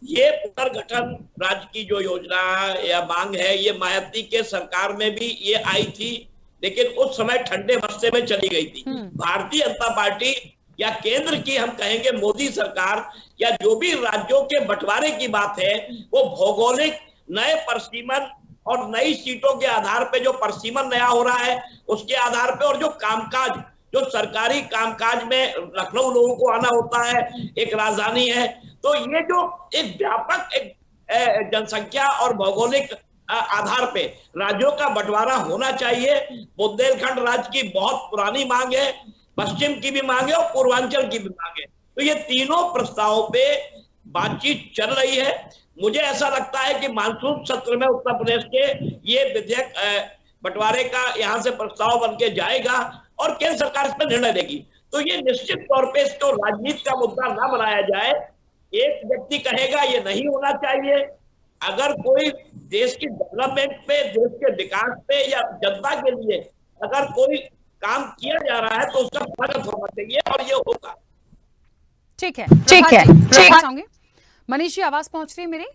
ये पुनर्गठन राज्य की जो योजना या मांग है, ये मायावती के सरकार में भी ये आई थी, लेकिन उस समय ठंडे बस्ते में चली गई थी। भारतीय जनता पार्टी या केंद्र की हम कहेंगे मोदी सरकार या जो भी राज्यों के बंटवारे की बात है, वो भौगोलिक नए परिसीमन और नई सीटों के आधार पे जो परिसीमन नया हो रहा है उसके आधार पे, और जो कामकाज, जो सरकारी कामकाज में लखनऊ लोगों को आना होता है, एक राजधानी है, तो ये जो एक व्यापक एक जनसंख्या और भौगोलिक आधार पे राज्यों का बंटवारा होना चाहिए। बुंदेलखंड राज्य की बहुत पुरानी मांग है, पश्चिम की भी मांग है और पूर्वांचल की भी मांग है। तो ये तीनों प्रस्तावों पे बातचीत चल रही है। मुझे ऐसा लगता है कि मानसून सत्र में उत्तर प्रदेश के ये विधेयक बंटवारे का यहाँ से प्रस्ताव बन के जाएगा और केंद्र सरकार इस पर निर्णय लेगी। तो ये निश्चित तौर पे इसको राजनीति का मुद्दा ना बनाया जाए। एक व्यक्ति कहेगा ये नहीं होना चाहिए। अगर कोई देश की डेवलपमेंट पे, देश के विकास पे या जनता के लिए अगर कोई काम किया जा रहा है तो उसका स्वागत होना चाहिए और ये होगा। ठीक है। मनीष जी, आवाज पहुंच रही है मेरी?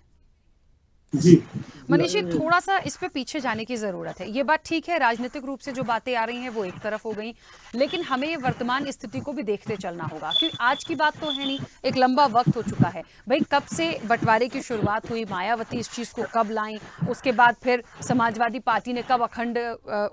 जी मनीष जी, थोड़ा सा इस पे पीछे जाने की जरूरत है। ये बात ठीक है, राजनीतिक रूप से जो बातें आ रही हैं वो एक तरफ हो गई, लेकिन हमें ये वर्तमान स्थिति को भी देखते चलना होगा, क्योंकि आज की बात तो है नहीं, एक लंबा वक्त हो चुका है भाई। कब से बंटवारे की शुरुआत हुई, मायावती इस चीज को कब लाई, उसके बाद फिर समाजवादी पार्टी ने कब अखंड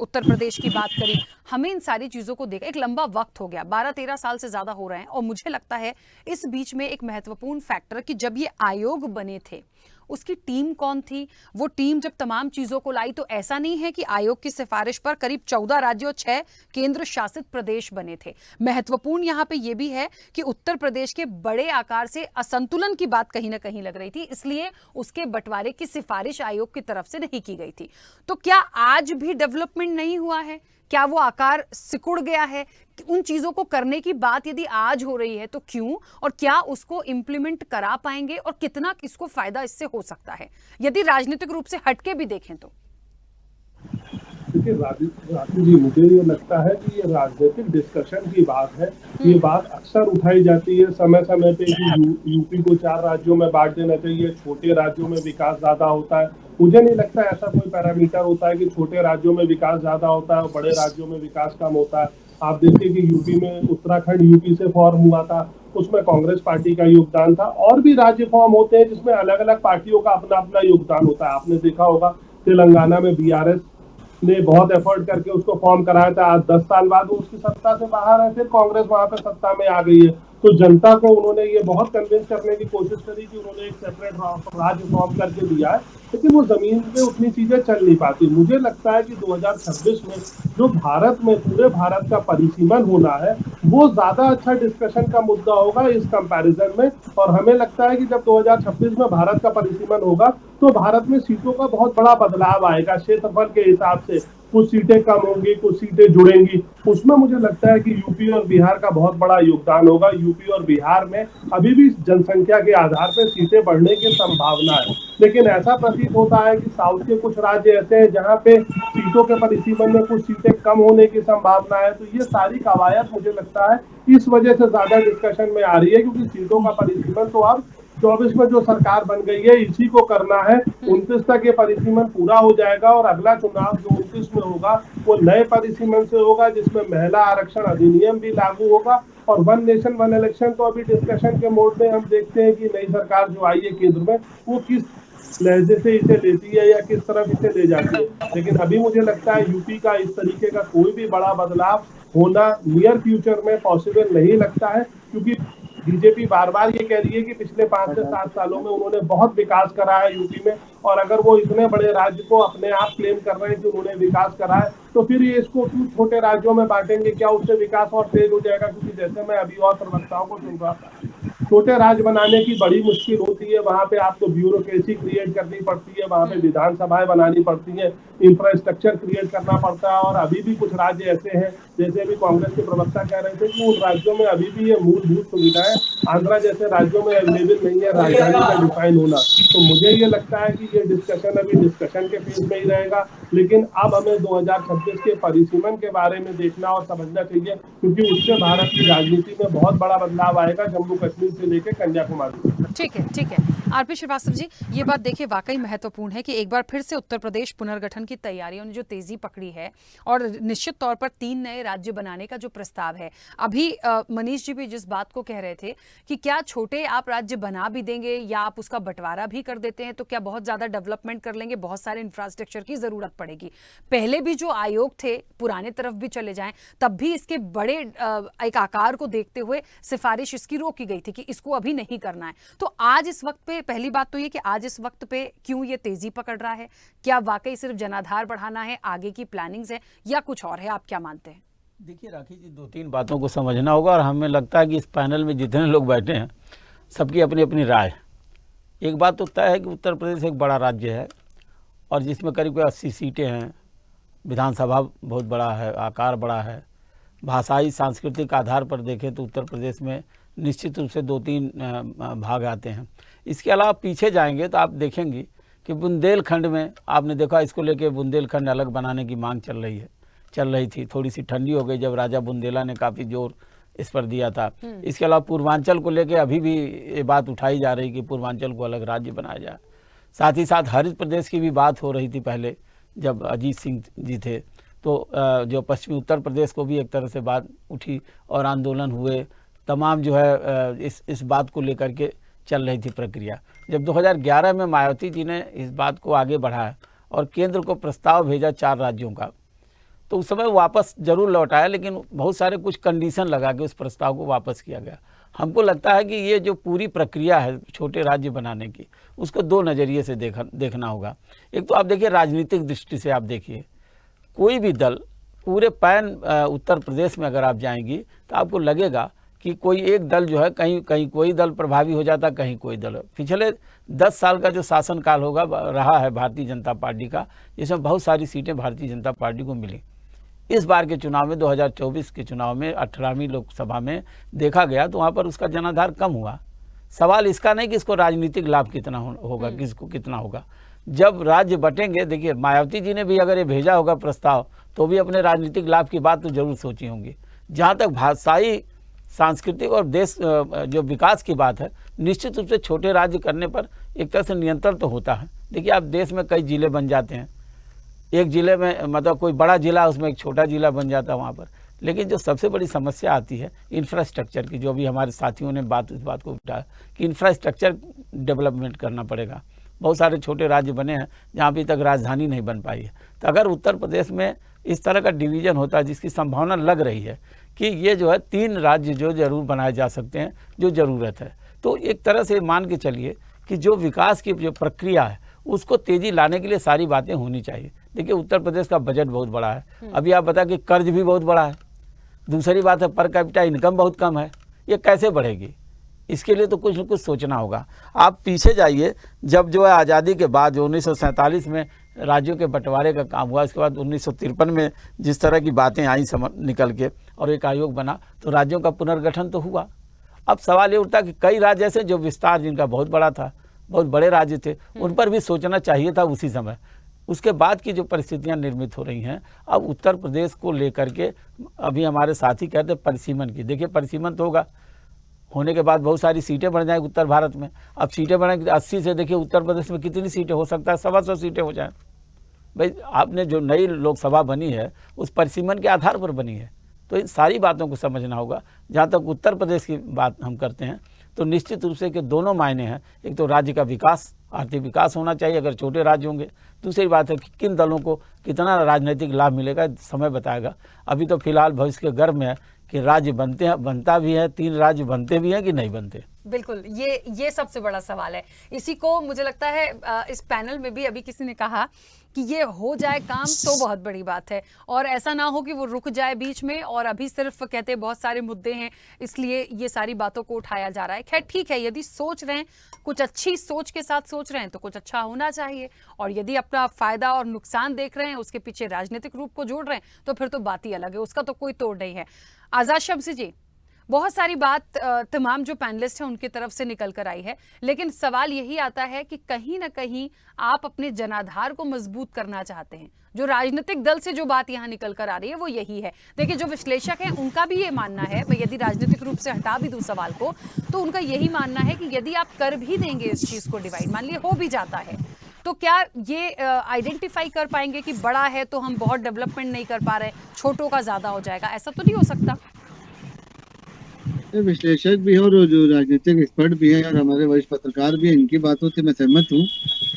उत्तर प्रदेश की बात करी, हमें इन सारी चीजों को देखा, एक लंबा वक्त हो गया, 12-13 साल से ज्यादा हो रहे हैं। और मुझे लगता है इस बीच में एक महत्वपूर्ण फैक्टर कि जब ये आयोग बने थे उसकी टीम कौन थी, वो टीम जब तमाम चीजों को लाई, तो ऐसा नहीं है कि आयोग की सिफारिश पर करीब 14 राज्य और 6 केंद्र शासित प्रदेश बने थे। महत्वपूर्ण यहां पे ये भी है कि उत्तर प्रदेश के बड़े आकार से असंतुलन की बात कहीं ना कहीं लग रही थी, इसलिए उसके बंटवारे की सिफारिश आयोग की तरफ से नहीं की गई थी। तो क्या आज भी डेवलपमेंट नहीं हुआ है? क्या वो आकार सिकुड़ गया है? उन चीजों को करने की बात यदि आज हो रही है तो क्यों, और क्या उसको इंप्लीमेंट करा पाएंगे, और कितना किसको फायदा इससे हो सकता है यदि राजनीतिक रूप से हटके भी देखें तो? देखिए राजू जी, मुझे ये लगता है कि ये राजनीतिक डिस्कशन की बात है। ये बात अक्सर उठाई जाती है समय समय पे कि यूपी को 4 राज्यों में बांट देना चाहिए, छोटे राज्यों में विकास ज्यादा होता है। मुझे नहीं लगता ऐसा कोई पैरामीटर होता है कि छोटे राज्यों में विकास ज्यादा होता है और बड़े राज्यों में विकास कम होता है। आप देखिए कि यूपी में उत्तराखंड यूपी से फॉर्म हुआ था, उसमें कांग्रेस पार्टी का योगदान था, और भी राज्य फॉर्म होते हैं जिसमें अलग अलग पार्टियों का अपना अपना योगदान होता है। आपने देखा होगा तेलंगाना में बीआरएस ने बहुत एफर्ट करके उसको फॉर्म कराया था, आज 10 साल बाद वो उसकी सत्ता से बाहर है, फिर कांग्रेस वहां पे सत्ता में आ गई है। तो जनता को उन्होंने ये बहुत कन्विंस करने की कोशिश करी कि उन्होंने एक सेपरेट राज्य फॉर्म करके दिया है, लेकिन वो जमीन पे उतनी चीजें चल नहीं पाती। मुझे लगता है कि 2026 में जो भारत में पूरे भारत का परिसीमन होना है वो ज्यादा अच्छा डिस्कशन का मुद्दा होगा इस कंपैरिजन में। और हमें लगता है कि जब 2026 में भारत का परिसीमन होगा तो भारत में सीटों का बहुत बड़ा बदलाव आएगा क्षेत्रफल के हिसाब से। कुछ सीटें कम होंगी, कुछ सीटें जुड़ेंगी, उसमें मुझे लगता है कि यूपी और बिहार का बहुत बड़ा योगदान होगा। यूपी और बिहार में अभी भी जनसंख्या के आधार पर सीटें बढ़ने की संभावना है, लेकिन ऐसा प्रतीत होता है कि साउथ के कुछ राज्य ऐसे हैं जहां पे सीटों के परिसीमन में कुछ सीटें कम होने की संभावना है। तो ये सारी कवायद मुझे लगता है इस वजह से ज्यादा डिस्कशन में आ रही है, क्योंकि सीटों का परिसीमन तो अब 24 में जो सरकार बन गई है इसी को करना है। 29 तक ये परिसीमन पूरा हो जाएगा और अगला चुनाव जो 29 में होगा वो नए परिसीमन से होगा, जिसमें महिला आरक्षण अधिनियम भी लागू होगा। और वन नेशन वन इलेक्शन तो अभी डिस्कशन के मोड में हम देखते हैं कि नई सरकार जो आई है केंद्र में वो किस लहजे से इसे लेती है या किस तरफ इसे ले जाती है। लेकिन अभी मुझे लगता है यूपी का इस तरीके का कोई भी बड़ा बदलाव होना नियर फ्यूचर में पॉसिबल नहीं लगता है, क्योंकि बीजेपी बार बार ये कह रही है कि पिछले 5 से 7 सालों में उन्होंने बहुत विकास करा है यूपी में, और अगर वो इतने बड़े राज्य को अपने आप क्लेम कर रहे हैं कि उन्होंने विकास करा है, तो फिर ये इसको क्यों छोटे राज्यों में बांटेंगे? क्या उससे विकास और तेज हो जाएगा? क्योंकि जैसे मैं अभी और प्रवक्ताओं को सुन रहा था, छोटे राज्य बनाने की बड़ी मुश्किल होती है। वहां पे आपको ब्यूरोक्रेसी क्रिएट करनी पड़ती है, वहां पे विधानसभाएं बनानी पड़ती है, इंफ्रास्ट्रक्चर क्रिएट करना पड़ता है। और अभी भी कुछ राज्य ऐसे हैं, जैसे अभी कांग्रेस के प्रवक्ता कह रहे थे कि उन राज्यों में अभी भी ये मूलभूत सुविधाएं आंध्रा जैसे राज्यों में अवेलेबल नहीं है, राजधानी का डिफाइन होना। तो मुझे ये लगता है कि ये डिस्कशन अभी डिस्कशन के फेज में ही रहेगा, लेकिन अब हमें 2026 के परिसीमन के बारे में देखना और समझना चाहिए, क्योंकि उससे भारत की राजनीति में बहुत बड़ा बदलाव आएगा, जम्मू कश्मीर से लेकर कन्याकुमारी। ठीक है आरपी श्रीवास्तव जी, ये बात देखिए वाकई महत्वपूर्ण है कि एक बार फिर से उत्तर प्रदेश पुनर्गठन की तैयारियों ने जो तेजी पकड़ी है और निश्चित तौर पर 3 नए राज्य बनाने का जो प्रस्ताव है। अभी मनीष जी भी जिस बात को कह रहे थे कि क्या छोटे आप राज्य बना भी देंगे या आप उसका बंटवारा भी कर देते हैं तो क्या बहुत ज्यादा डेवलपमेंट कर लेंगे, बहुत सारे इंफ्रास्ट्रक्चर की जरूरत पड़ेगी। पहले भी जो आयोग थे पुराने तरफ भी चले जाएं तब भी इसके बड़े एक आकार को देखते हुए सिफारिश इसकी रोकी गई थी कि इसको अभी नहीं करना है। तो आज इस वक्त पे पहली बात तो ये कि आज इस वक्त पे क्यों ये तेजी पकड़ रहा है? क्या वाकई सिर्फ जनाधार बढ़ाना है, आगे की प्लानिंग्स है या कुछ और है? आप क्या मानते हैं? देखिए राखी जी, 2-3 बातों को समझना होगा और हमें लगता है कि इस पैनल में जितने लोग बैठे हैं सबकी अपनी अपनी राय। एक बात तो तय है कि उत्तर प्रदेश एक बड़ा राज्य है और जिसमें करीब 80 सीटें हैं, विधानसभा बहुत बड़ा है, आकार बड़ा है। भाषाई सांस्कृतिक आधार पर देखें तो उत्तर प्रदेश में निश्चित रूप से 2-3 भाग आते हैं। इसके अलावा पीछे जाएंगे तो आप देखेंगे कि बुंदेलखंड में आपने देखा, इसको लेके बुंदेलखंड अलग बनाने की मांग चल रही थी। थोड़ी सी ठंडी हो गई जब राजा बुंदेला ने काफ़ी जोर इस पर दिया था। इसके अलावा पूर्वांचल को लेके अभी भी ये बात उठाई जा रही कि पूर्वांचल को अलग राज्य बनाया जाए। साथ ही साथ हरित प्रदेश की भी बात हो रही थी पहले जब अजीत सिंह जी थे, तो जो पश्चिमी उत्तर प्रदेश को भी एक तरह से बात उठी और आंदोलन हुए। तमाम जो है इस बात को लेकर के चल रही थी प्रक्रिया। जब 2011 में मायावती जी ने इस बात को आगे बढ़ाया और केंद्र को प्रस्ताव भेजा 4 राज्यों का, तो उस समय वापस जरूर लौटाया, लेकिन बहुत सारे कुछ कंडीशन लगा के उस प्रस्ताव को वापस किया गया। हमको लगता है कि ये जो पूरी प्रक्रिया है छोटे राज्य बनाने की, उसको 2 नज़रिए से देखना होगा। एक तो आप देखिए राजनीतिक दृष्टि से, आप देखिए कोई भी दल पूरे पैन उत्तर प्रदेश में अगर आप जाएंगी तो आपको लगेगा कि कोई एक दल जो है कहीं कोई दल प्रभावी हो जाता, कहीं कोई दल। पिछले 10 साल का जो शासनकाल रहा है भारतीय जनता पार्टी का, जिसमें बहुत सारी सीटें भारतीय जनता पार्टी को मिली। इस बार के चुनाव में 2024 के चुनाव में 18वीं लोकसभा में देखा गया तो वहाँ पर उसका जनाधार कम हुआ। सवाल इसका नहीं कि इसको राजनीतिक लाभ कितना होगा, किसको कितना होगा। जब राज्य बटेंगे, देखिए मायावती जी ने भी अगर ये भेजा होगा प्रस्ताव तो भी अपने राजनीतिक लाभ की बात तो जरूर सोची होंगी। जहाँ तक भाषाई सांस्कृतिक और देश जो विकास की बात है, निश्चित रूप से छोटे राज्य करने पर एक तरह से नियंत्रण तो होता है। देखिए आप देश में कई जिले बन जाते हैं, एक जिले में मतलब कोई बड़ा जिला उसमें एक छोटा जिला बन जाता है वहाँ पर। लेकिन जो सबसे बड़ी समस्या आती है इंफ्रास्ट्रक्चर की, जो भी हमारे साथियों ने इस बात को उठाया कि इंफ्रास्ट्रक्चर डेवलपमेंट करना पड़ेगा। बहुत सारे छोटे राज्य बने हैं जहाँ अभी तक राजधानी नहीं बन पाई है। तो अगर उत्तर प्रदेश में इस तरह का डिवीज़न होता है, जिसकी संभावना लग रही है कि ये जो है 3 राज्य जो जरूर बनाए जा सकते हैं, जो ज़रूरत है, तो एक तरह से मान के चलिए कि जो विकास की जो प्रक्रिया है उसको तेज़ी लाने के लिए सारी बातें होनी चाहिए। देखिए उत्तर प्रदेश का बजट बहुत बड़ा है, अभी आप बता कि कर्ज भी बहुत बड़ा है। दूसरी बात है पर कैपिटा इनकम बहुत कम है, ये कैसे बढ़ेगी? इसके लिए तो कुछ न कुछ सोचना होगा। आप पीछे जाइए, जब जो है आज़ादी के बाद जो 1947 में राज्यों के बंटवारे का काम हुआ, उसके बाद 1953 में जिस तरह की बातें आई निकल के और एक आयोग बना, तो राज्यों का पुनर्गठन तो हुआ। अब सवाल ये उठता कि कई राज्य ऐसे जो विस्तार जिनका बहुत बड़ा था, बहुत बड़े राज्य थे, उन पर भी सोचना चाहिए था उसी समय। उसके बाद की जो परिस्थितियां निर्मित हो रही हैं, अब उत्तर प्रदेश को लेकर के अभी हमारे साथी कहते हैं परिसीमन की। देखिए परिसीमन तो होने के बाद बहुत सारी सीटें बढ़ जाएंगी उत्तर भारत में। अब सीटें बढ़ेंगी 80 से, देखिए उत्तर प्रदेश में कितनी सीटें हो सकता है, 125 सीटें हो जाएं। भाई आपने जो नई लोकसभा बनी है उस परिसीमन के आधार पर बनी है, तो इन सारी बातों को समझना होगा। जहाँ तक उत्तर प्रदेश की बात हम करते हैं तो निश्चित रूप से कि दोनों मायने हैं। एक तो राज्य का विकास, आर्थिक विकास होना चाहिए अगर छोटे राज्य होंगे। दूसरी बात है कि किन दलों को कितना राजनीतिक लाभ मिलेगा, समय बताएगा। अभी तो फिलहाल भविष्य के गर्भ में है कि राज्य बनता भी है, 3 राज्य बनते भी हैं कि नहीं बनते। बिल्कुल, ये सबसे बड़ा सवाल है। इसी को मुझे लगता है इस पैनल में भी अभी किसी ने कहा कि ये हो जाए काम तो बहुत बड़ी बात है, और ऐसा ना हो कि वो रुक जाए बीच में और अभी सिर्फ कहते हैं बहुत सारे मुद्दे हैं इसलिए ये सारी बातों को उठाया जा रहा है। खैर ठीक है, यदि सोच रहे हैं, कुछ अच्छी सोच के साथ सोच रहे हैं तो कुछ अच्छा होना चाहिए, और यदि अपना फायदा और नुकसान देख रहे हैं, उसके पीछे राजनीतिक रूप को जोड़ रहे हैं तो फिर तो बात ही अलग है, उसका तो कोई तोड़ नहीं है। आजाद शम्सी जी, बहुत सारी बात तमाम जो पैनलिस्ट हैं उनकी तरफ से निकल कर आई है, लेकिन सवाल यही आता है कि कहीं ना कहीं आप अपने जनाधार को मजबूत करना चाहते हैं। जो राजनीतिक दल से जो बात यहाँ निकल कर आ रही है वो यही है। देखिए जो विश्लेषक हैं उनका भी ये मानना है, मैं यदि राजनीतिक रूप से हटा भी दूं सवाल को, तो उनका यही मानना है कि यदि आप कर भी देंगे इस चीज को डिवाइड, मान लिए हो भी जाता है, तो क्या ये आइडेंटिफाई कर पाएंगे कि बड़ा है तो हम बहुत डेवलपमेंट नहीं कर पा रहे, छोटों का ज्यादा हो जाएगा? ऐसा तो नहीं हो सकता। विश्लेषक भी है और जो राजनीतिक एक्सपर्ट भी है और हमारे वरिष्ठ पत्रकार भी है, इनकी बातों से मैं सहमत हूँ।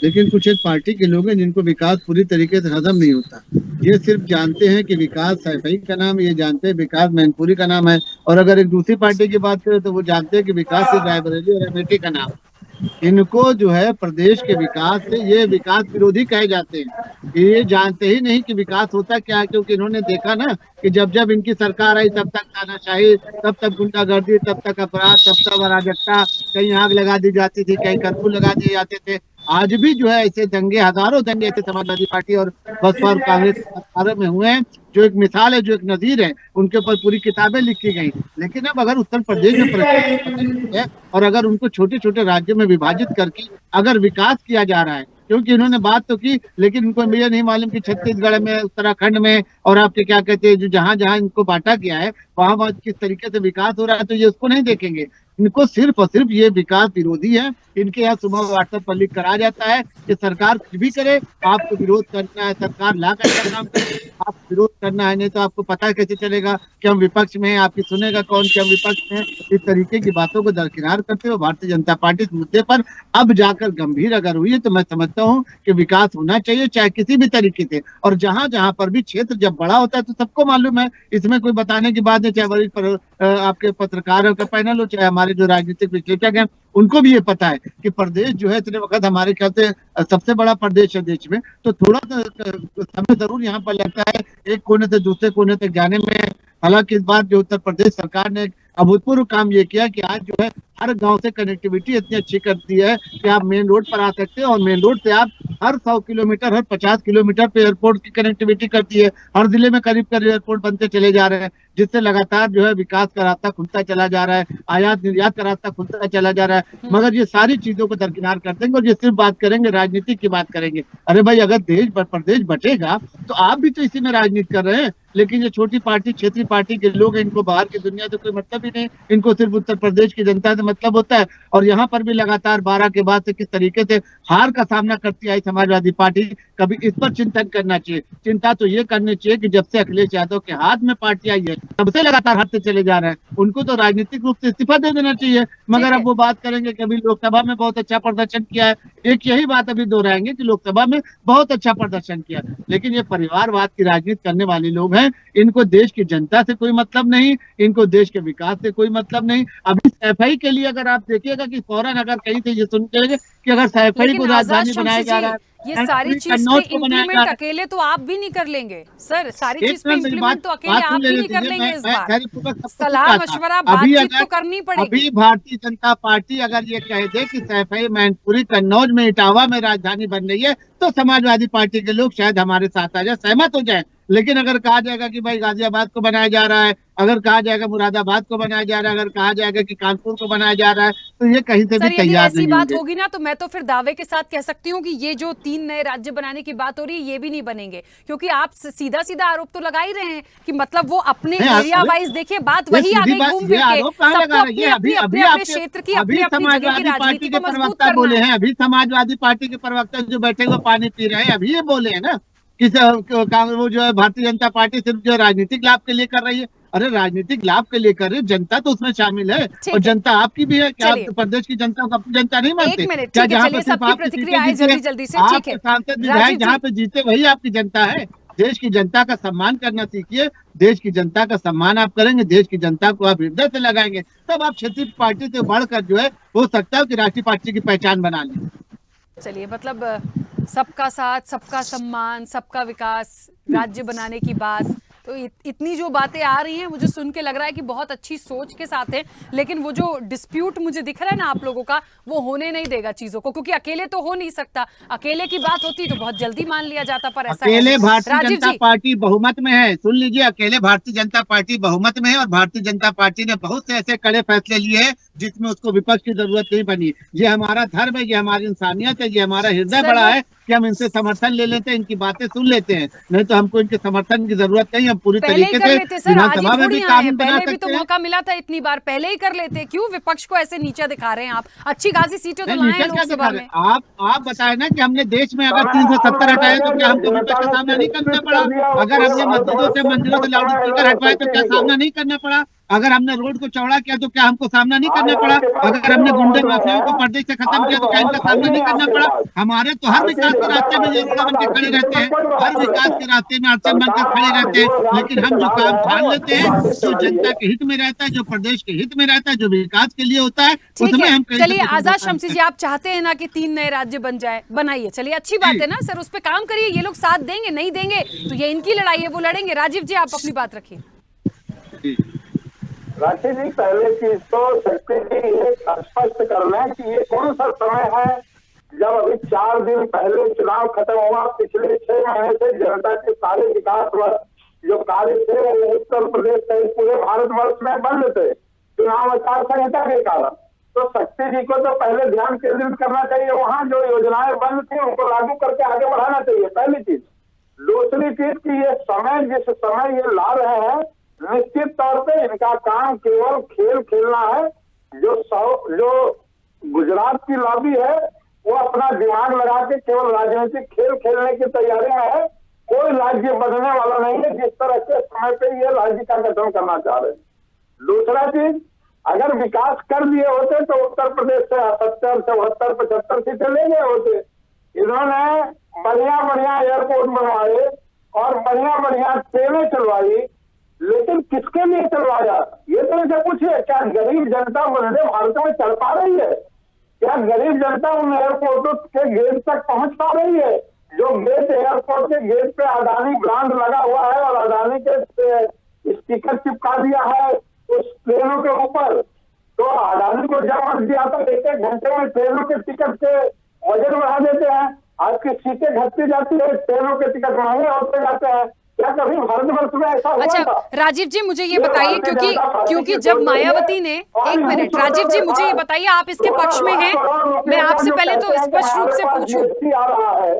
लेकिन कुछ एक पार्टी के लोग हैं जिनको विकास पूरी तरीके से हजम नहीं होता। ये सिर्फ जानते हैं कि विकास सैफई का नाम है, ये जानते हैं विकास मैनपुरी का नाम है, और अगर एक दूसरी पार्टी की बात करें तो वो जानते हैं कि विकास सिर्फ रायबरेली और अमेठी का नाम है। इनको जो है प्रदेश के विकास से ये विकास विरोधी कहे जाते हैं। ये जानते ही नहीं कि विकास होता क्या है, क्योंकि इन्होंने देखा ना कि जब जब इनकी सरकार आई तब तक तानाशाही, तब तक गुंडागर्दी, तब तक अपराध, तब तक अराजकता, कहीं आग लगा दी जाती थी, कहीं कर्फ्यू लगा दिए जाते थे। आज भी जो है ऐसे दंगे, हजारों दंगे ऐसे समाजवादी पार्टी और बसपा और कांग्रेस सरकारों में हुए हैं, जो एक मिसाल है, जो एक नजीर है, उनके ऊपर पूरी किताबें लिखी गई। लेकिन अब अगर उत्तर प्रदेश में है और अगर उनको छोटे छोटे राज्यों में विभाजित करके अगर विकास किया जा रहा है, क्योंकि इन्होंने बात तो की लेकिन उनको ये नहीं मालूम कि छत्तीसगढ़ में, उत्तराखंड में और आपके क्या कहते हैं जो जहां जहां इनको बांटा गया है वहां किस तरीके से विकास हो रहा है, तो ये उसको नहीं देखेंगे। इनको सिर्फ और सिर्फ ये विकास विरोधी है। इनके यहाँ सुबह व्हाट्सएप पर लिख कर आ जाता है कि सरकार कुछ भी करे, आपको विरोध करना है, सरकार ला कर काम करे, आप विरोध करना है, नहीं तो आपको पता कैसे चलेगा कि हम विपक्ष में हैं, आपकी सुनेगा कौन कि हम विपक्ष में। इस तरीके की बातों को दरकिनार करते हुए भारतीय जनता पार्टी इस मुद्दे पर अब जाकर गंभीर अगर हुई है तो मैं समझता हूँ कि विकास होना चाहिए, चाहे किसी भी तरीके से। और जहां जहां पर भी क्षेत्र जब बड़ा होता है तो सबको मालूम है, इसमें कोई बताने की बात नहीं, चाहे वरिष्ठ आपके पत्रकारों का पैनल हो, चाहे हमारे जो राजनीतिक विश्लेषक हैं, उनको भी ये पता है कि प्रदेश जो है इतने वक्त हमारे ख्याल से सबसे बड़ा प्रदेश है देश में, तो थोड़ा समय जरूर यहाँ पर लगता है एक कोने से दूसरे कोने तक जाने में। हालांकि इस बार जो उत्तर प्रदेश सरकार ने अभूतपूर्व काम ये किया कि आज जो है हर गांव से कनेक्टिविटी इतनी अच्छी कर दी है कि आप मेन रोड पर आ सकते हैं, और मेन रोड से आप हर 100 किलोमीटर, हर 50 किलोमीटर पे एयरपोर्ट की कनेक्टिविटी करती है। हर जिले में करीब करीब एयरपोर्ट बनते चले जा रहे हैं, जिससे लगातार जो है विकास का रास्ता खुलता चला जा रहा है, आयात निर्यात का रास्ता खुलता चला जा रहा है। मगर ये सारी चीजों को दरकिनार कर देंगे और ये सिर्फ बात करेंगे, राजनीति की बात करेंगे। अरे भाई, अगर देश प्रदेश बटेगा तो आप भी तो इसी में राजनीति कर रहे हैं। लेकिन ये छोटी पार्टी, क्षेत्रीय पार्टी के लोग हैं, इनको बाहर की दुनिया से कोई मतलब ही नहीं, इनको सिर्फ उत्तर प्रदेश की जनता से मतलब होता है। और यहाँ पर भी लगातार 12 के बाद से किस तरीके से हार का सामना करती आई समाजवादी पार्टी, कभी इस पर चिंतन करना चाहिए। चिंता तो ये करनी चाहिए कि जब से अखिलेश यादव के हाथ में पार्टी आई है तब से लगातार हारते चले जा रहे हैं, उनको तो राजनीतिक रूप से इस्तीफा दे देना चाहिए। मगर अब वो बात करेंगे कि अभी लोकसभा में बहुत अच्छा प्रदर्शन किया है, एक यही बात अभी दोहराएंगे कि लोकसभा में बहुत अच्छा प्रदर्शन किया। लेकिन ये परिवारवाद की राजनीति करने वाले लोग हैं, इनको देश की जनता से कोई मतलब नहीं, इनको देश के विकास से कोई मतलब नहीं। अभी सैफई के लिए अगर आप देखिएगा कि फौरन अगर कहीं से ये सुनते हैं कि अगर सैफई को राजधानी बनाया जा रहा है, ये मैनपुरी सारी चीज पे कन्नौज को बनाया जा इम्प्लीमेंट रहा है। अकेले तो आप भी नहीं कर लेंगे सर, सारी एक चीज पे मिनट मेरी इम्प्लीमेंट तो अकेले बात आप सुन भी नहीं लेने कर दीजिए। लेंगे इस मैं बार। खैर पूरा सब कुछ सलाह कहा था। मशवरा अभी बातचीत अगर तो करनी पड़ेगी। अभी भारतीय जनता पार्टी अगर ये कह दे कि सैफई मैनपुरी कन्नौज में इटावा में राजधानी बन रही है तो समाजवादी पार्टी के लोग शायद हमारे साथ आ जाए, सहमत हो जाए। लेकिन अगर कहा जाएगा कि भाई गाजियाबाद को बनाया जा रहा है, अगर कहा जाएगा मुरादाबाद को बनाया जा रहा है, अगर कहा जाएगा कि कानपुर को बनाया जा रहा है, तो ये कहीं से भी सर यदि तैयार ऐसी नहीं बात होंगे। होगी ना तो मैं तो फिर दावे के साथ कह सकती हूँ कि ये जो 3 नए राज्य बनाने की बात हो रही है ये भी नहीं बनेंगे, क्योंकि आप सीधा सीधा आरोप तो लगा ही रहे हैं कि मतलब वो अपने एरिया वाइज देखिए बात वही आ गई घूम फिर के, सबको अपने अपने क्षेत्र की अपनी अपनी जगह की राजनीति को मजबूत करना बोले है। हैं, अभी समाजवादी पार्टी के प्रवक्ता जो बैठे हुए पानी पी रहे हैं अभी ये बोले हैं ना कि वो जो है भारतीय जनता पार्टी सिर्फ जो राजनीतिक लाभ के लिए कर रही है। अरे राजनीतिक लाभ के लिए कर रही है, जनता तो उसमें शामिल है और जनता आपकी भी है। क्या आप प्रदेश की जनता को अपनी जनता नहीं मानते? एक मिनट, क्या ठीक है, जहाँ चलिए पे सिर्फ सबकी आपकी प्रतिक्रिया सीटें आए जीती है, जल्दी से, ठीक आपके है। सांसद राजीव विधायक जी। जहाँ पे जीते वही आपकी जनता है। देश की जनता का सम्मान करना सीखिए। देश की जनता का सम्मान आप करेंगे, देश की जनता को आप हृदय से लगाएंगे, तब आप क्षेत्रीय पार्टी से बढ़कर जो है हो सकता है कि राष्ट्रीय पार्टी की पहचान बना लें। चलिए मतलब सबका साथ, सबका सम्मान, सबका विकास, राज्य बनाने की बात, तो इतनी जो बातें आ रही हैं मुझे सुन के लग रहा है कि बहुत अच्छी सोच के साथ है, लेकिन वो जो डिस्प्यूट मुझे दिख रहा है ना आप लोगों का, वो होने नहीं देगा चीजों को, क्योंकि अकेले तो हो नहीं सकता। अकेले की बात होती तो बहुत जल्दी मान लिया जाता, पर ऐसा अकेले भारतीय राजीव जनता जी पार्टी बहुमत में है। सुन लीजिए, अकेले भारतीय जनता पार्टी बहुमत में है और भारतीय जनता पार्टी ने बहुत से ऐसे कड़े फैसले लिए हैं जिसमें उसको विपक्ष की जरूरत नहीं बनी। ये हमारा धर्म है, ये हमारी इंसानियत है, ये हमारा हृदय बड़ा है कि हम इनसे समर्थन ले लेते हैं, इनकी बातें सुन लेते हैं। नहीं तो हमको इनके समर्थन की जरूरत नहीं, हम पूरी तरीके से विधानसभा में भी कानून बना पहले भी तो मौका मिला था इतनी बार, पहले ही कर लेते। क्यों विपक्ष को ऐसे नीचे दिखा रहे हैं आप? अच्छी खासी सीटें तो लाए हैं लोकसभा में। आप बताए ना कि हमने देश में अगर 370 हटाए तो क्या हमको विपक्ष का सामना नहीं करना पड़ा? अगर हमने मस्जिदों से मंदिरों से लाउडस्पीकर हटवाए तो क्या सामना नहीं करना पड़ा? अगर हमने रोड को चौड़ा किया तो क्या हमको सामना नहीं करना पड़ा? अगर हमने गुंडे माफियाओं को पर्दे से खत्म किया तो क्या इनका सामना नहीं करना पड़ा? हमारे तो हर विकास के रास्ते में ये बन के खड़े रहते हैं, हर विकास के रास्ते में अड़चन बनकर खड़े रहते हैं, लेकिन हम जो काम ठान लेते हैं जो जनता के हित में रहता है, जो प्रदेश के हित में रहता है, जो विकास के लिए होता है, उसमें हम चलिए आजाद शमसी जी, आप चाहते हैं ना कि 3 नए राज्य बन जाए, बनाइए, चलिए अच्छी बात है ना सर, उस पर काम करिए। ये लोग साथ देंगे, नहीं देंगे तो ये इनकी लड़ाई है, वो लड़ेंगे। राजीव जी आप अपनी बात रखिए। राशि जी, पहले चीज तो शक्ति जी ये स्पष्ट करना है कि ये कौन सा समय है जब अभी 4 दिन पहले चुनाव खत्म हुआ। पिछले 6 महीने से जनता के सारे विकास जो कार्य थे वो उत्तर प्रदेश सहित पूरे भारतवर्ष में बंद थे चुनाव आचार संहिता के कारण। तो शक्ति जी को तो पहले ध्यान केंद्रित करना चाहिए, वहाँ जो योजनाएं बंद थी उनको लागू करके आगे बढ़ाना चाहिए, पहली चीज। दूसरी चीज की ये समय जिस समय ये ला रहे हैं, निश्चित तौर पे इनका काम केवल खेल खेलना है। जो गुजरात की लॉबी है वो अपना दिमाग लगा के केवल राजनीतिक खेल खेलने की तैयारी में है। कोई राज्य बनने वाला नहीं है जिस तरह से समय पे ये राज्य का गठन करना चाह रहे हैं। दूसरा चीज, अगर विकास कर दिए होते तो उत्तर प्रदेश से 70, 72, 75 सीटें ले गए होते। इन्होंने बढ़िया बढ़िया एयरपोर्ट बनवाए और बढ़िया बढ़िया ट्रेनें चलवाई, लेकिन किसके लिए चलवाया ये तो इनसे पूछिए। क्या गरीब जनता वंदे भारत में चल पा रही है? क्या गरीब जनता उन एयरपोर्टों के गेट तक पहुंच पा रही है? जो गेट एयरपोर्ट के गेट पे अडानी ब्रांड लगा हुआ है और अडानी के स्टिकर चिपका दिया है उस ट्रेनों के ऊपर, तो अडानी को जब मत दिया था 1-1 घंटे में ट्रेनों के टिकट के वजन बढ़ा देते हैं। आज की सीटें घटती जाती है, ट्रेनों के टिकट महंगे होते जाते हैं। क्या कभी भारतवर्ष में ऐसा हुआ था? राजीव जी मुझे ये बताइए, क्योंकि जब मायावती ने, एक मिनट राजीव जी मुझे ये बताइए, आप इसके पक्ष में हैं, मैं आपसे पहले तो स्पष्ट रूप से पूछूं। आ रहा है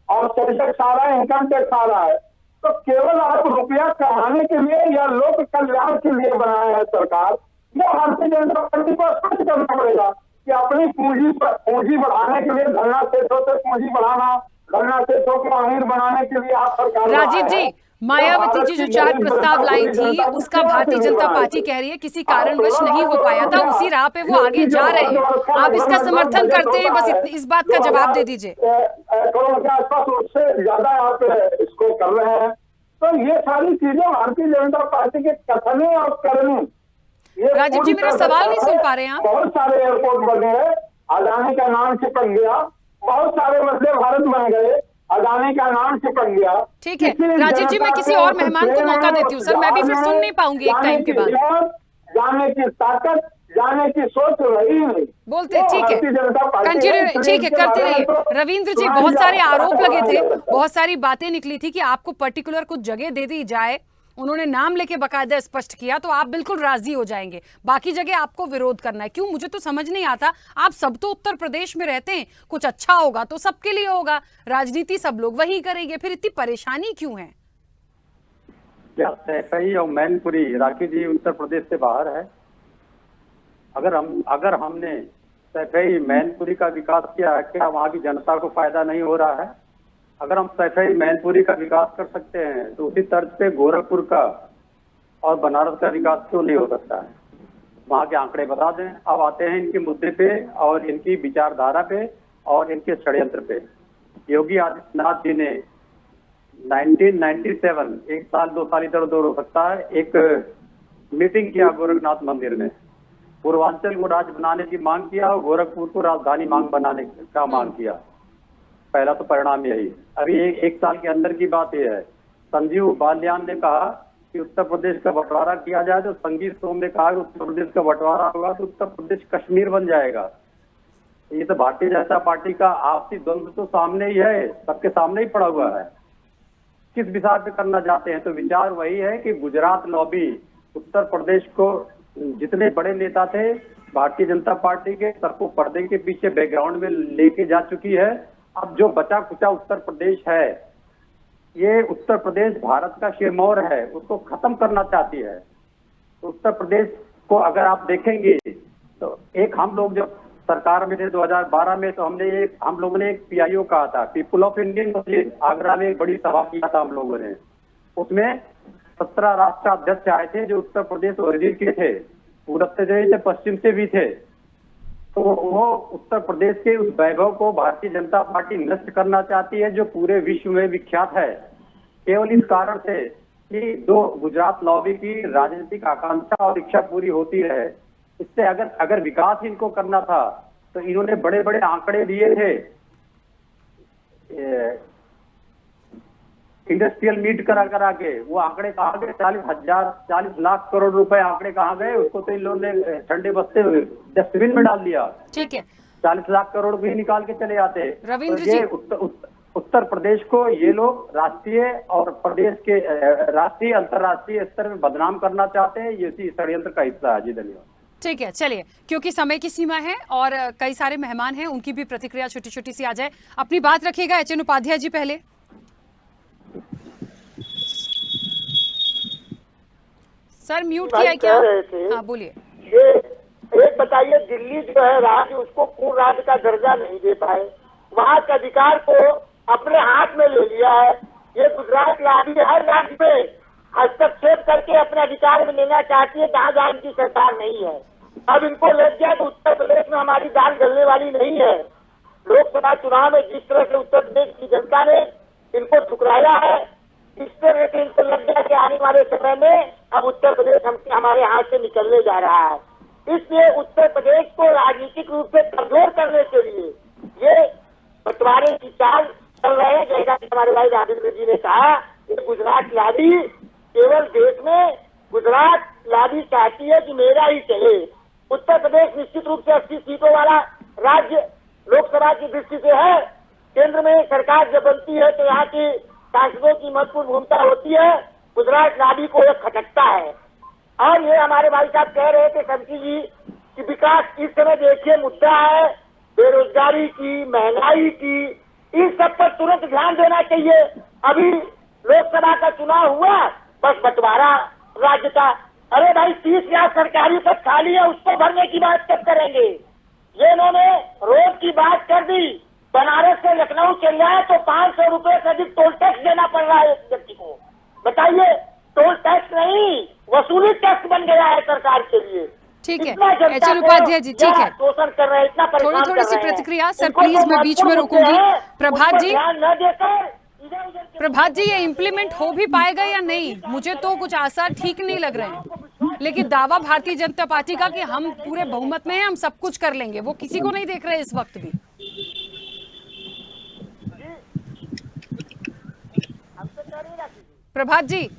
और टैक्स आ रहा है, इनकम टैक्स आ रहा है, तो केवल आप रुपया कमाने के लिए या लोक कल्याण के लिए बनाया है सरकार। यह भारतीय जनता पार्टी को स्पष्ट करना पड़ेगा कि अपनी पूंजी बढ़ाने के लिए, धरना सेठों से पूंजी बढ़ाना, धरना सेठों को अमीर बनाने के लिए आप सरकार। राजीव जी, मायावती जी जो 4 प्रस्ताव लाई थी उसका भारतीय जनता पार्टी कह रही है किसी कारणवश नहीं हो पाया था, उसी राह पे वो आगे जा रहे हैं। आप इसका समर्थन करते हैं? बस इस बात का जवाब दे दीजिए। करोड़ के आसपास उससे ज्यादा आप इसको कर रहे हैं। तो ये सारी चीजें भारतीय जनता पार्टी के कथनी और करनी। राजीव जी मेरा सवाल नहीं सुन पा रहे हैं आप। बहुत सारे एयरपोर्ट बने हैं, अडानी का नाम चिपक गया, बहुत सारे वंदे भारत बन गए, अदानी का नाम चिपक गया। ठीक है राजीव जी, मैं किसी और मेहमान को मौका देती हूँ सर, मैं भी फिर सुन नहीं पाऊंगी एक टाइम के बाद। जाने की ताकत, जाने की सोच रही नहीं बोलते, ठीक है कंटिन्यू, ठीक है करते रहिए। रविंद्र जी, बहुत सारे आरोप लगे थे, बहुत सारी बातें निकली थी कि आपको पर्टिकुलर कुछ जगह दे दी जाए, उन्होंने नाम लेके बकायदा स्पष्ट किया तो आप बिल्कुल राजी हो जाएंगे, बाकी जगह आपको विरोध करना है। क्यों, मुझे तो समझ नहीं आता। आप सब तो उत्तर प्रदेश में रहते हैं, कुछ अच्छा होगा तो सबके लिए होगा, राजनीति सब लोग वही करेंगे, फिर इतनी परेशानी क्यों है? क्या सैफई और मैनपुरी, राखी जी उत्तर प्रदेश से बाहर है। अगर हमने सैफई मैनपुरी का विकास किया है, क्या वहाँ की जनता को फायदा नहीं हो रहा है? अगर हम सैफई मैनपुरी का विकास कर सकते हैं तो उसी तर्ज पे गोरखपुर का और बनारस का विकास क्यों नहीं हो सकता है? वहाँ के आंकड़े बता दें। अब आते हैं इनके मुद्दे पे और इनकी विचारधारा पे और इनके षड्यंत्र पे। योगी आदित्यनाथ जी ने 1997, एक साल 2 साल इधर उधर हो सकता है, एक मीटिंग किया गोरखनाथ मंदिर में, पूर्वांचल को राज्य बनाने की मांग किया और गोरखपुर को राजधानी बनाने का मांग किया। पहला तो परिणाम यही। अभी एक साल के अंदर की बात यह है, संजीव बालियान ने कहा कि उत्तर प्रदेश का बंटवारा किया जाए, तो संगीत सोम ने कहा कि उत्तर प्रदेश का बंटवारा होगा तो उत्तर प्रदेश कश्मीर बन जाएगा। ये तो भारतीय जनता पार्टी का आपसी द्वंद्व तो सामने ही है, सबके सामने ही पड़ा हुआ है। किस विचार पे करना चाहते हैं? तो विचार वही है कि गुजरात लॉबी उत्तर प्रदेश को, जितने बड़े नेता थे भारतीय जनता पार्टी के, सबको पर्दे के पीछे बैकग्राउंड में लेके जा चुकी है। अब जो बचा खुचा उत्तर प्रदेश है, ये उत्तर प्रदेश भारत का सिरमौर है, उसको खत्म करना चाहती है। उत्तर प्रदेश को अगर आप देखेंगे तो एक हम लोग जब सरकार में थे 2012 में, तो हम लोगों ने एक PIO कहा था, people of Indian Muslim, Agra में एक बड़ी सभा किया था हम लोगों ने। उसमें 17 राष्ट्राध्यक्ष आए थे जो उत्तर प्रदेश ओरिजिन के थे, पूरब से थे, पश्चिम से भी थे। तो वो उत्तर प्रदेश के उस वैभव को भारतीय जनता पार्टी नष्ट करना चाहती है, जो पूरे विश्व में विख्यात है, केवल इस कारण से कि दो गुजरात लॉबी की राजनीतिक आकांक्षा और इच्छा पूरी होती रहे। इससे अगर विकास इनको करना था तो इन्होंने बड़े बड़े आंकड़े दिए थे, इंडस्ट्रियल मीट करा के, वो आंकड़े कहाँ गए? 40 लाख करोड़ रुपए आंकड़े कहाँ गए? उसको तो इन लोगों ने ठंडे बस्ते डस्टबिन में डाल दिया। ठीक है, 40 लाख करोड़ भी निकाल के चले जाते। रविंद्र तो ये जी, उत्तर प्रदेश को ये लोग राष्ट्रीय और प्रदेश के राष्ट्रीय अंतर्राष्ट्रीय स्तर में बदनाम करना चाहते हैं। ये इसी षड्यंत्र का हिस्सा है। जी धन्यवाद। ठीक है, चलिए, क्योंकि समय की सीमा है और कई सारे मेहमान हैं, उनकी भी प्रतिक्रिया छोटी छोटी सी आ जाए। अपनी बात रखिएगा। HN उपाध्याय जी पहले। सर म्यूट किया है क्या? हाँ बोलिए। ये एक बताइए, दिल्ली जो है राज्य, उसको पूर्ण राज्य का दर्जा नहीं दे पाए, वहाँ के अधिकार को अपने हाथ में ले लिया है। ये गुजरात लॉबी हर राज्य में हस्तक्षेप करके अपने अधिकार में लेना चाहती है, जहाँ इनकी सरकार नहीं है। अब इनको लग गया कि उत्तर प्रदेश में हमारी दाल गलने वाली नहीं है। लोकसभा चुनाव में जिस तरह से उत्तर प्रदेश की जनता ने इनको ठुकराया है, इस तरह से इनको लग गया कि आने वाले समय में अब उत्तर प्रदेश हमारे हाथ से निकलने जा रहा है। इसलिए उत्तर प्रदेश को राजनीतिक रूप से कमजोर करने के लिए ये बंटवारे की चाल चल रहे हैं। जैसा कि हमारे भाई राजेंद्र जी ने कहा, ये गुजरात लॉबी केवल देश में गुजरात लॉबी चाहती है कि मेरा ही चले। उत्तर प्रदेश निश्चित रूप से 80 सीटों वाला राज्य लोकसभा की दृष्टि से है। केंद्र में सरकार जब बनती है तो यहाँ की सांसदों की महत्वपूर्ण भूमिका होती है। गुजरात लॉबी को यह खटकता है। और ये हमारे भाई साहब कह रहे थे शंकी जी कि विकास इस समय देखिए मुद्दा है बेरोजगारी की, महंगाई की, इन सब पर तुरंत ध्यान देना चाहिए। अभी लोकसभा का चुनाव हुआ, बस बंटवारा राज्य का। अरे भाई 30 लाख सरकारी पद खाली है, उसको भरने की बात कब करेंगे? ये इन्होंने रोड की बात कर दी। बनारस से लखनऊ चल जाए तो 500 रुपए से अधिक टोल टैक्स देना पड़ रहा है एक व्यक्ति को। बताइए, टोल टैक्स नहीं, वसूली टैक्स बन गया है सरकार के लिए। ठीक है HN उपाध्याय जी, ठीक है, शोषण कर रहे हैं, इतना परेशान थोड़ी सी प्रतिक्रिया सर प्लीज, मैं बीच में रोकूंगी। प्रभात जी, प्रभात जी, ये इम्प्लीमेंट हो भी पाएगा या नहीं? मुझे तो कुछ आसार ठीक नहीं लग रहे हैं, लेकिन दावा भारतीय जनता पार्टी का कि हम पूरे बहुमत में हैं, हम सब कुछ कर लेंगे, वो किसी को नहीं देख रहे इस वक्त भी। प्रभात जी,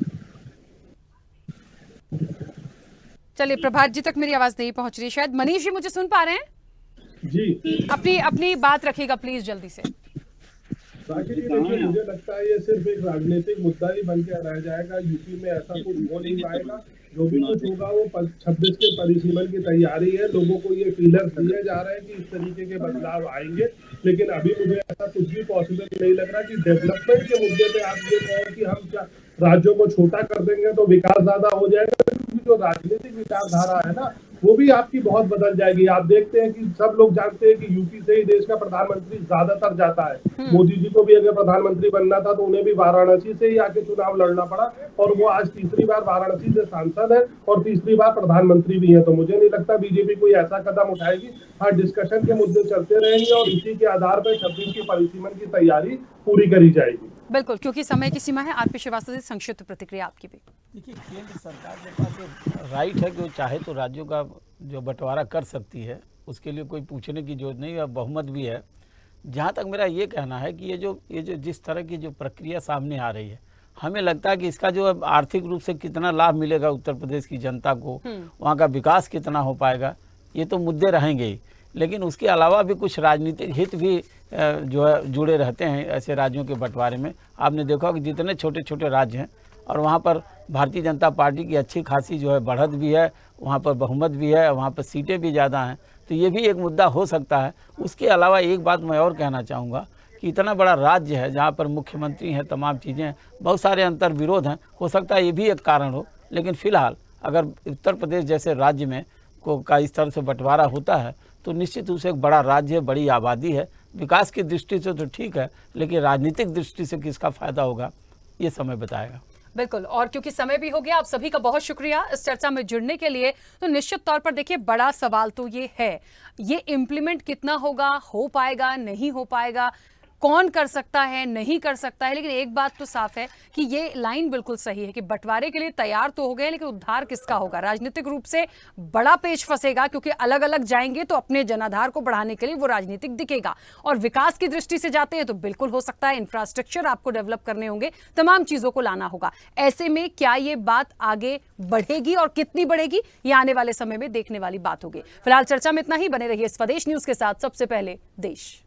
चलिए प्रभात जी तक मेरी आवाज नहीं पहुंच रही, शायद मनीष जी मुझे सुन पा रहे हैं जी। अपनी बात रखिएगा प्लीज जल्दी से। राखी जी देखिए, मुझे लगता है ये सिर्फ एक राजनीतिक मुद्दा ही बन के रह जाएगा। यूपी में ऐसा कुछ हो नहीं पाएगा। जो भी कुछ होगा वो 26 के परिसीमन की तैयारी है। लोगों को ये फीलर दिए जा रहे हैं कि इस तरीके के बदलाव आएंगे, लेकिन अभी मुझे ऐसा कुछ भी पॉसिबल नहीं लग रहा कि डेवलपमेंट के मुद्दे पे आप ये कहो कि हम क्या राज्यों को छोटा कर देंगे तो विकास ज्यादा हो जाएगा। क्योंकि जो राजनीतिक विचारधारा है ना, वो भी आपकी बहुत बदल जाएगी। आप देखते हैं कि सब लोग जानते हैं कि यूपी से ही देश का प्रधानमंत्री ज्यादातर जाता है। मोदी जी को भी अगर प्रधानमंत्री बनना था तो उन्हें भी वाराणसी से ही आके चुनाव लड़ना पड़ा, और वो आज तीसरी बार वाराणसी से सांसद है और तीसरी बार प्रधानमंत्री भी है। तो मुझे नहीं लगता बीजेपी कोई ऐसा कदम उठाएगी। हाँ, डिस्कशन के मुद्दे चलते रहेंगे और इसी के आधार पर 26 के परिसीमन की तैयारी पूरी करी जाएगी। बिल्कुल, क्योंकि समय की सीमा है। आरपी श्रीवास्तव जी, संक्षिप्त प्रतिक्रिया आपकी भी। देखिए, केंद्र सरकार के पास एक राइट है कि वो चाहे तो राज्यों का जो बंटवारा कर सकती है, उसके लिए कोई पूछने की जरूरत नहीं है, बहुमत भी है। जहाँ तक मेरा ये कहना है कि ये जो जिस तरह की जो प्रक्रिया सामने आ रही है, हमें लगता है कि इसका जो आर्थिक रूप से कितना लाभ मिलेगा उत्तर प्रदेश की जनता को, वहाँ का विकास कितना हो पाएगा, ये तो मुद्दे रहेंगे ही। लेकिन उसके अलावा भी कुछ राजनीतिक हित भी जो है जुड़े रहते हैं ऐसे राज्यों के बंटवारे में। आपने देखा कि जितने छोटे छोटे राज्य हैं और वहाँ पर भारतीय जनता पार्टी की अच्छी खासी जो है बढ़त भी है, वहाँ पर बहुमत भी है, वहाँ पर सीटें भी ज़्यादा हैं, तो ये भी एक मुद्दा हो सकता है। उसके अलावा एक बात मैं और कहना चाहूँगा कि इतना बड़ा राज्य है जहाँ पर मुख्यमंत्री हैं, तमाम चीज़ें हैं, बहुत सारे अंतर विरोध हैं, हो सकता है ये भी एक कारण हो। लेकिन फिलहाल अगर उत्तर प्रदेश जैसे राज्य में का इस तरह से बंटवारा होता है तो निश्चित रूप से एक बड़ा राज्य है, बड़ी आबादी है, विकास की दृष्टि से तो ठीक है, लेकिन राजनीतिक दृष्टि से किसका फायदा होगा ये समय बताएगा। बिल्कुल, और क्योंकि समय भी हो गया, आप सभी का बहुत शुक्रिया इस चर्चा में जुड़ने के लिए। तो निश्चित तौर पर देखिए, बड़ा सवाल तो ये है, ये इम्प्लीमेंट कितना होगा, हो पाएगा नहीं हो पाएगा, कौन कर सकता है नहीं कर सकता है। लेकिन एक बात तो साफ है कि ये लाइन बिल्कुल सही है कि बंटवारे के लिए तैयार तो हो गए, लेकिन उद्धार किसका होगा। राजनीतिक रूप से बड़ा पेच फंसेगा, क्योंकि अलग अलग जाएंगे तो अपने जनाधार को बढ़ाने के लिए वो राजनीतिक दिखेगा, और विकास की दृष्टि से जाते हैं तो बिल्कुल हो सकता है इंफ्रास्ट्रक्चर आपको डेवलप करने होंगे, तमाम चीजों को लाना होगा। ऐसे में क्या ये बात आगे बढ़ेगी और कितनी बढ़ेगी, ये आने वाले समय में देखने वाली बात होगी। फिलहाल चर्चा में इतना ही। बने रहिए स्वदेश न्यूज के साथ। सबसे पहले देश।